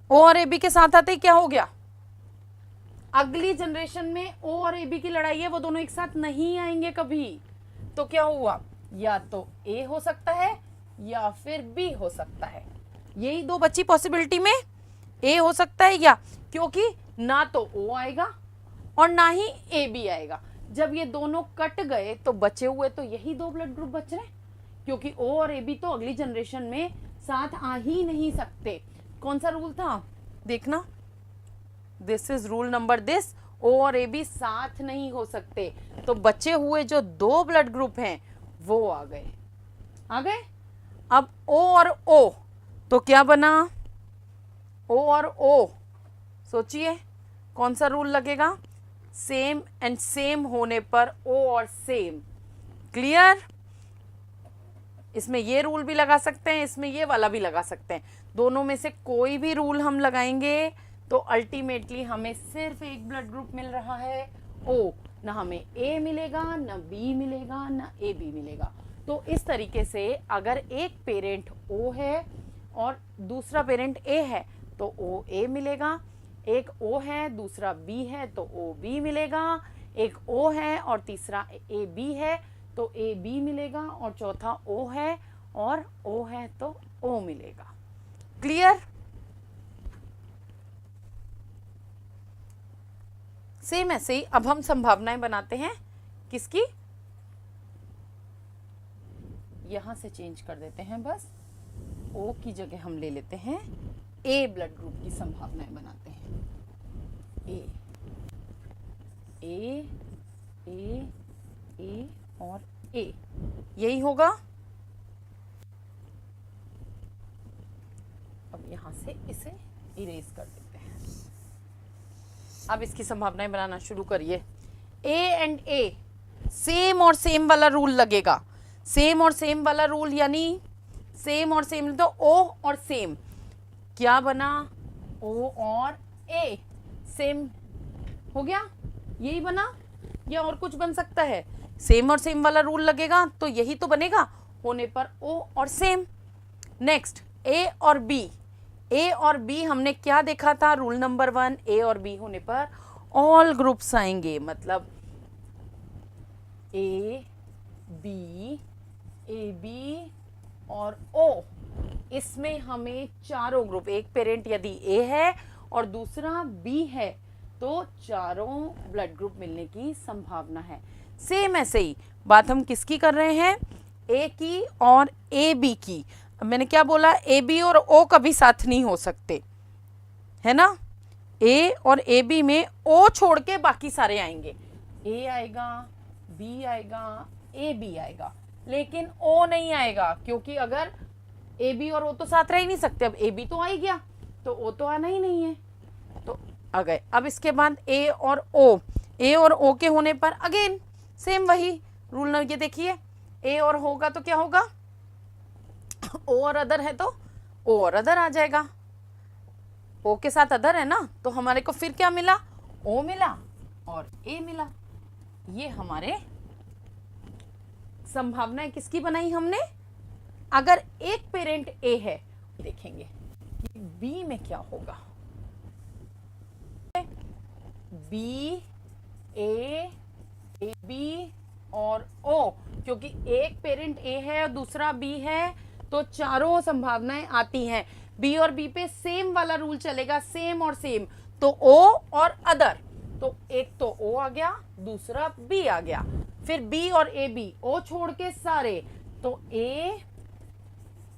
ओ और ए बी के साथ आते ही क्या हो गया, अगली जनरेशन में ओ और ए बी की लड़ाई है, वो दोनों एक साथ नहीं आएंगे कभी। तो क्या हुआ, या तो ए हो सकता है या फिर बी हो सकता है, यही दो बची पॉसिबिलिटी में, ए हो सकता है या, क्योंकि ना तो ओ आएगा और ना ही ए बी आएगा। जब ये दोनों कट गए तो बचे हुए तो यही 2 ब्लड ग्रुप बच रहे, क्योंकि ओ और ए बी तो अगली जनरेशन में साथ आ ही नहीं सकते। कौन सा रूल था देखना, this is rule number this, O और ए बी साथ नहीं हो सकते, तो बचे हुए जो 2 ब्लड ग्रुप हैं वो आ गए। अब ओ और ओ तो क्या बना, ओ और ओ, सोचिए कौन सा रूल लगेगा, सेम एंड सेम होने पर ओ और सेम, क्लियर। इसमें ये रूल भी लगा सकते हैं, इसमें ये वाला भी लगा सकते हैं, दोनों में से कोई भी रूल हम लगाएंगे तो अल्टीमेटली हमें सिर्फ एक ब्लड ग्रुप मिल रहा है ओ, ना हमें ए मिलेगा, ना बी मिलेगा, ना ए बी मिलेगा। तो इस तरीके से अगर एक पेरेंट ओ है और दूसरा पेरेंट ए है तो ओ ए मिलेगा, एक ओ है दूसरा बी है तो ओ बी मिलेगा, एक ओ है और तीसरा ए बी है तो ए बी मिलेगा, और चौथा ओ है और ओ है तो ओ मिलेगा। क्लियर। सेम ऐसे ही अब हम संभावनाएं बनाते हैं, किसकी, यहां से चेंज कर देते हैं, बस ओ की जगह हम ले लेते हैं ए ब्लड ग्रुप की संभावनाएं बनाते हैं, ए ए ए ए और ए, यही होगा। अब यहां से इसे इरेज कर देते हैं। अब इसकी संभावनाएं बनाना शुरू करिए। ए एंड ए सेम और सेम वाला रूल लगेगा, सेम और सेम वाला रूल, यानी सेम और सेम तो ओ और सेम, क्या बना, O और A सेम हो गया, यही बना या और कुछ बन सकता है? सेम और सेम वाला रूल लगेगा तो यही तो बनेगा, होने पर O और सेम। नेक्स्ट A और B, A और B हमने क्या देखा था? रूल नंबर 1, A और B होने पर ऑल ग्रुप्स आएंगे, मतलब A B और O, इसमें हमें चारों ग्रुप, एक पेरेंट यदि A है और दूसरा B है तो चारों ब्लड ग्रुप मिलने की संभावना है। सेम ऐसे ही बात हम किसकी कर रहे हैं? A की और AB की। मैंने क्या बोला? AB और O कभी साथ नहीं हो सकते, है ना? A और AB में O छोड़ के बाकी सारे आएंगे, A आएगा, B आएगा, AB आएगा, लेकिन O नहीं आएगा, क्योंकि अगर AB और O तो साथ रह ही नहीं सकते। अब AB तो आ ही गया तो O तो आना ही नहीं है, तो आ गए। अब इसके बाद A और O, A और O के होने पर अगेन सेम वही रूल। ये देखिए, A और होगा तो क्या होगा? O और अदर है तो O और अदर आ जाएगा। O के साथ अदर है ना, तो हमारे को फिर क्या मिला? O मिला और A मिला। ये हमारे संभावनाएं किसकी बनाई हमने? अगर एक पेरेंट A है, देखेंगे कि B में क्या होगा। B, A, AB और O, क्योंकि एक पेरेंट A है और दूसरा B है तो चारों संभावनाएं आती हैं। B और B पे सेम वाला रूल चलेगा, सेम और सेम, तो O और अदर, तो एक तो O आ गया, दूसरा B आ गया। फिर B और AB, O छोड़ के सारे, तो A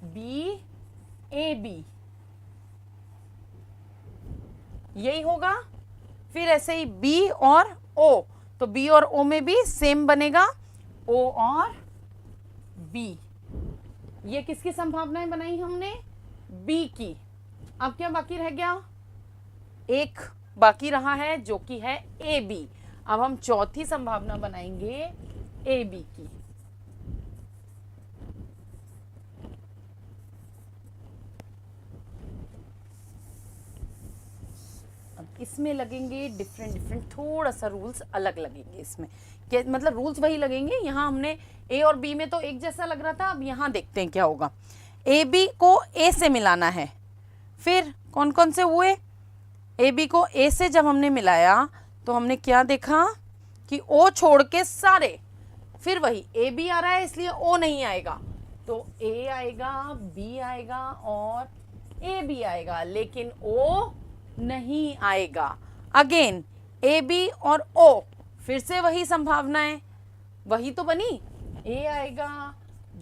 B AB, यही होगा। फिर ऐसे ही B और O, तो B और O में भी सेम बनेगा, O और B। ये किसकी संभावनाएं बनाई हमने? B की। अब क्या बाकी रह गया? एक बाकी रहा है जो कि है AB। अब हम चौथी संभावना बनाएंगे AB की। अब इसमें लगेंगे डिफरेंट, थोड़ा सा रूल्स अलग लगेंगे इसमें, क्या मतलब रूल्स वही लगेंगे। यहाँ हमने A और B में तो एक जैसा लग रहा था, अब यहाँ देखते हैं क्या होगा। AB को A से मिलाना है, फिर कौन कौन से हुए? AB को A से जब हमने मिलाया तो हमने क्या देखा कि O छोड़ के सारे, फिर वही AB आ रहा है इसलिए O नहीं आएगा, तो A आएगा, B आएगा और AB आएगा, लेकिन O नहीं आएगा। अगेन AB और O, फिर से वही संभावनाएं, वही तो बनी, A आएगा,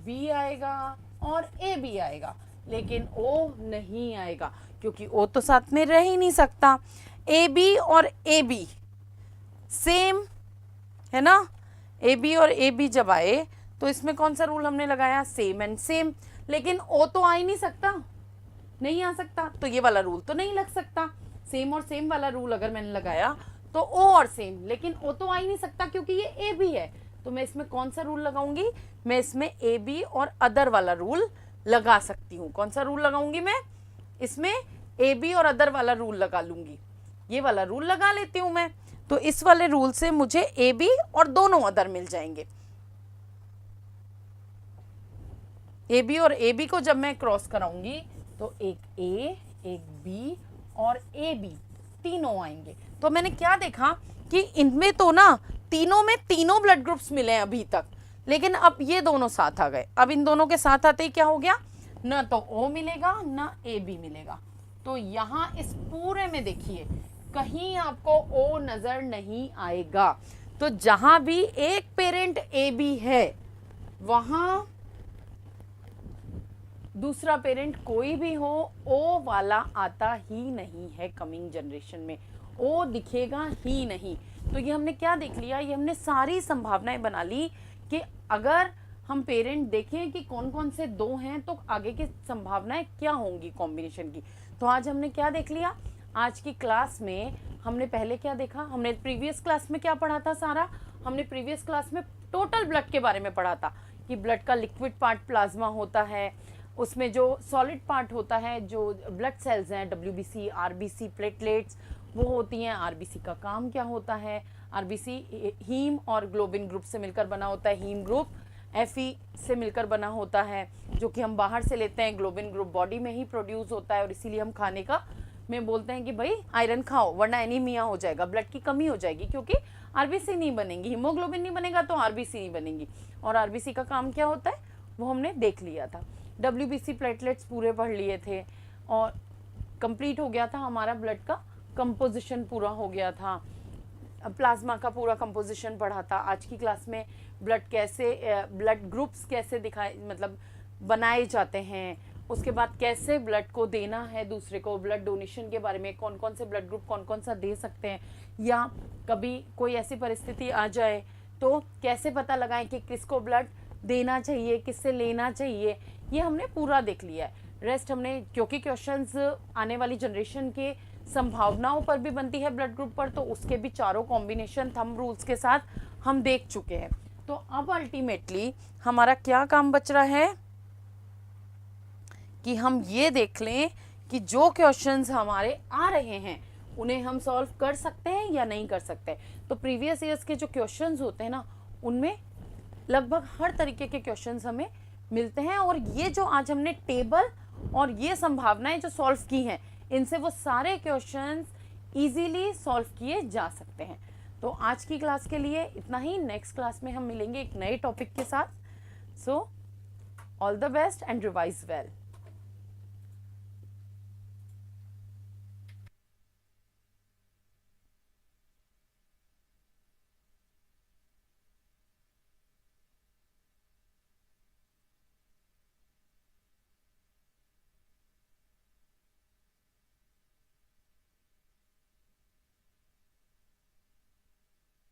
B आएगा और AB आएगा, लेकिन O नहीं आएगा, क्योंकि O तो साथ में रह ही नहीं सकता। AB और AB सेम है ना, AB और AB जब आए तो इसमें कौन सा रूल हमने लगाया? सेम एंड सेम, लेकिन O तो आ ही नहीं सकता, नहीं आ सकता, तो ये वाला रूल तो नहीं लग सकता। सेम और सेम वाला रूल अगर मैंने लगाया तो O और सेम, लेकिन O तो आ ही नहीं सकता क्योंकि ये AB है, तो मैं इसमें कौन सा रूल लगाऊंगी? मैं इसमें AB और अदर वाला रूल लगा सकती हूँ। कौन सा रूल लगाऊंगी मैं? इसमें AB और अदर वाला रूल लगा लूंगी, ये वाला रूल लगा लेती हूँ मैं, तो इस वाले रूल से मुझे AB और दोनों अदर मिल जाएंगे। AB और AB को जब मैं क्रॉस कराऊंगी तो एक A, एक B और AB तीनों आएंगे। तो मैंने क्या देखा कि इनमें तो ना तीनों में तीनों ब्लड ग्रुप्स मिले हैं अभी तक, लेकिन अब ये दोनों साथ आ गए। अब इन दोनों के साथ आते ही क्या हो गया? ना तो O मिलेगा ना AB मिलेगा। तो यहाँ इस पूरे में देखिए कहीं आपको O नजर नहीं आएगा। तो जहां भी एक पेरेंट AB है वहां दूसरा पेरेंट कोई भी हो, O वाला आता ही नहीं है। कमिंग जनरेशन में O दिखेगा ही नहीं। तो ये हमने क्या देख लिया? ये हमने सारी संभावनाएं बना ली कि अगर हम पेरेंट देखें कि कौन कौन से दो हैं तो आगे की संभावनाएं क्या होंगी कॉम्बिनेशन की। तो आज हमने क्या देख लिया? आज की क्लास में हमने पहले क्या देखा? हमने प्रीवियस क्लास में क्या पढ़ा था सारा? हमने प्रीवियस क्लास में टोटल ब्लड के बारे में पढ़ा था कि ब्लड का लिक्विड पार्ट प्लाज्मा होता है, उसमें जो सॉलिड पार्ट होता है, जो ब्लड सेल्स हैं, WBC, RBC, प्लेटलेट्स, वो होती हैं। RBC का काम क्या होता है? RBC हीम और ग्लोबिन ग्रुप से मिलकर बना होता है। हीम ग्रुप Fe से मिलकर बना होता है, जो कि हम बाहर से लेते हैं। ग्लोबिन ग्रुप बॉडी में ही प्रोड्यूस होता है, और इसीलिए हम खाने का में बोलते हैं कि भाई आयरन खाओ वरना एनीमिया हो जाएगा, ब्लड की कमी हो जाएगी, क्योंकि RBC नहीं बनेंगी, हीमोग्लोबिन नहीं बनेगा तो RBC नहीं बनेगी। और RBC का काम क्या होता है वो हमने देख लिया था। WBC प्लेटलेट्स पूरे पढ़ लिए थे, और कंप्लीट हो गया था हमारा ब्लड का कंपोजिशन, पूरा हो गया था। प्लाज्मा का पूरा कंपोजिशन पढ़ा था। आज की क्लास में ब्लड कैसे, ब्लड ग्रुप्स कैसे दिखाए, मतलब बनाए जाते हैं, उसके बाद कैसे ब्लड को देना है दूसरे को, ब्लड डोनेशन के बारे में, कौन कौन से ब्लड ग्रुप कौन कौन सा दे सकते हैं, या कभी कोई ऐसी परिस्थिति आ जाए तो कैसे पता लगाएं कि किसको ब्लड देना चाहिए, किससे लेना चाहिए, ये हमने पूरा देख लिया है। रेस्ट हमने, क्योंकि क्वेश्चंस आने वाली जनरेशन के संभावनाओं पर भी बनती है ब्लड ग्रुप पर, तो उसके भी चारों कॉम्बिनेशन थंब रूल्स के साथ हम देख चुके हैं। तो अब अल्टीमेटली हमारा क्या काम बच रहा है कि हम ये देख लें कि जो क्वेश्चंस हमारे आ रहे हैं उन्हें हम सॉल्व कर सकते हैं या नहीं कर सकते। तो प्रीवियस ईयर्स के जो क्वेश्चंस होते हैं ना, उनमें लगभग हर तरीके के क्वेश्चंस हमें मिलते हैं, और ये जो आज हमने टेबल और ये संभावनाएं जो सॉल्व की हैं, इनसे वो सारे क्वेश्चंस इजीली सॉल्व किए जा सकते हैं। तो आज की क्लास के लिए इतना ही। नेक्स्ट क्लास में हम मिलेंगे एक नए टॉपिक के साथ। So all the best and revise well.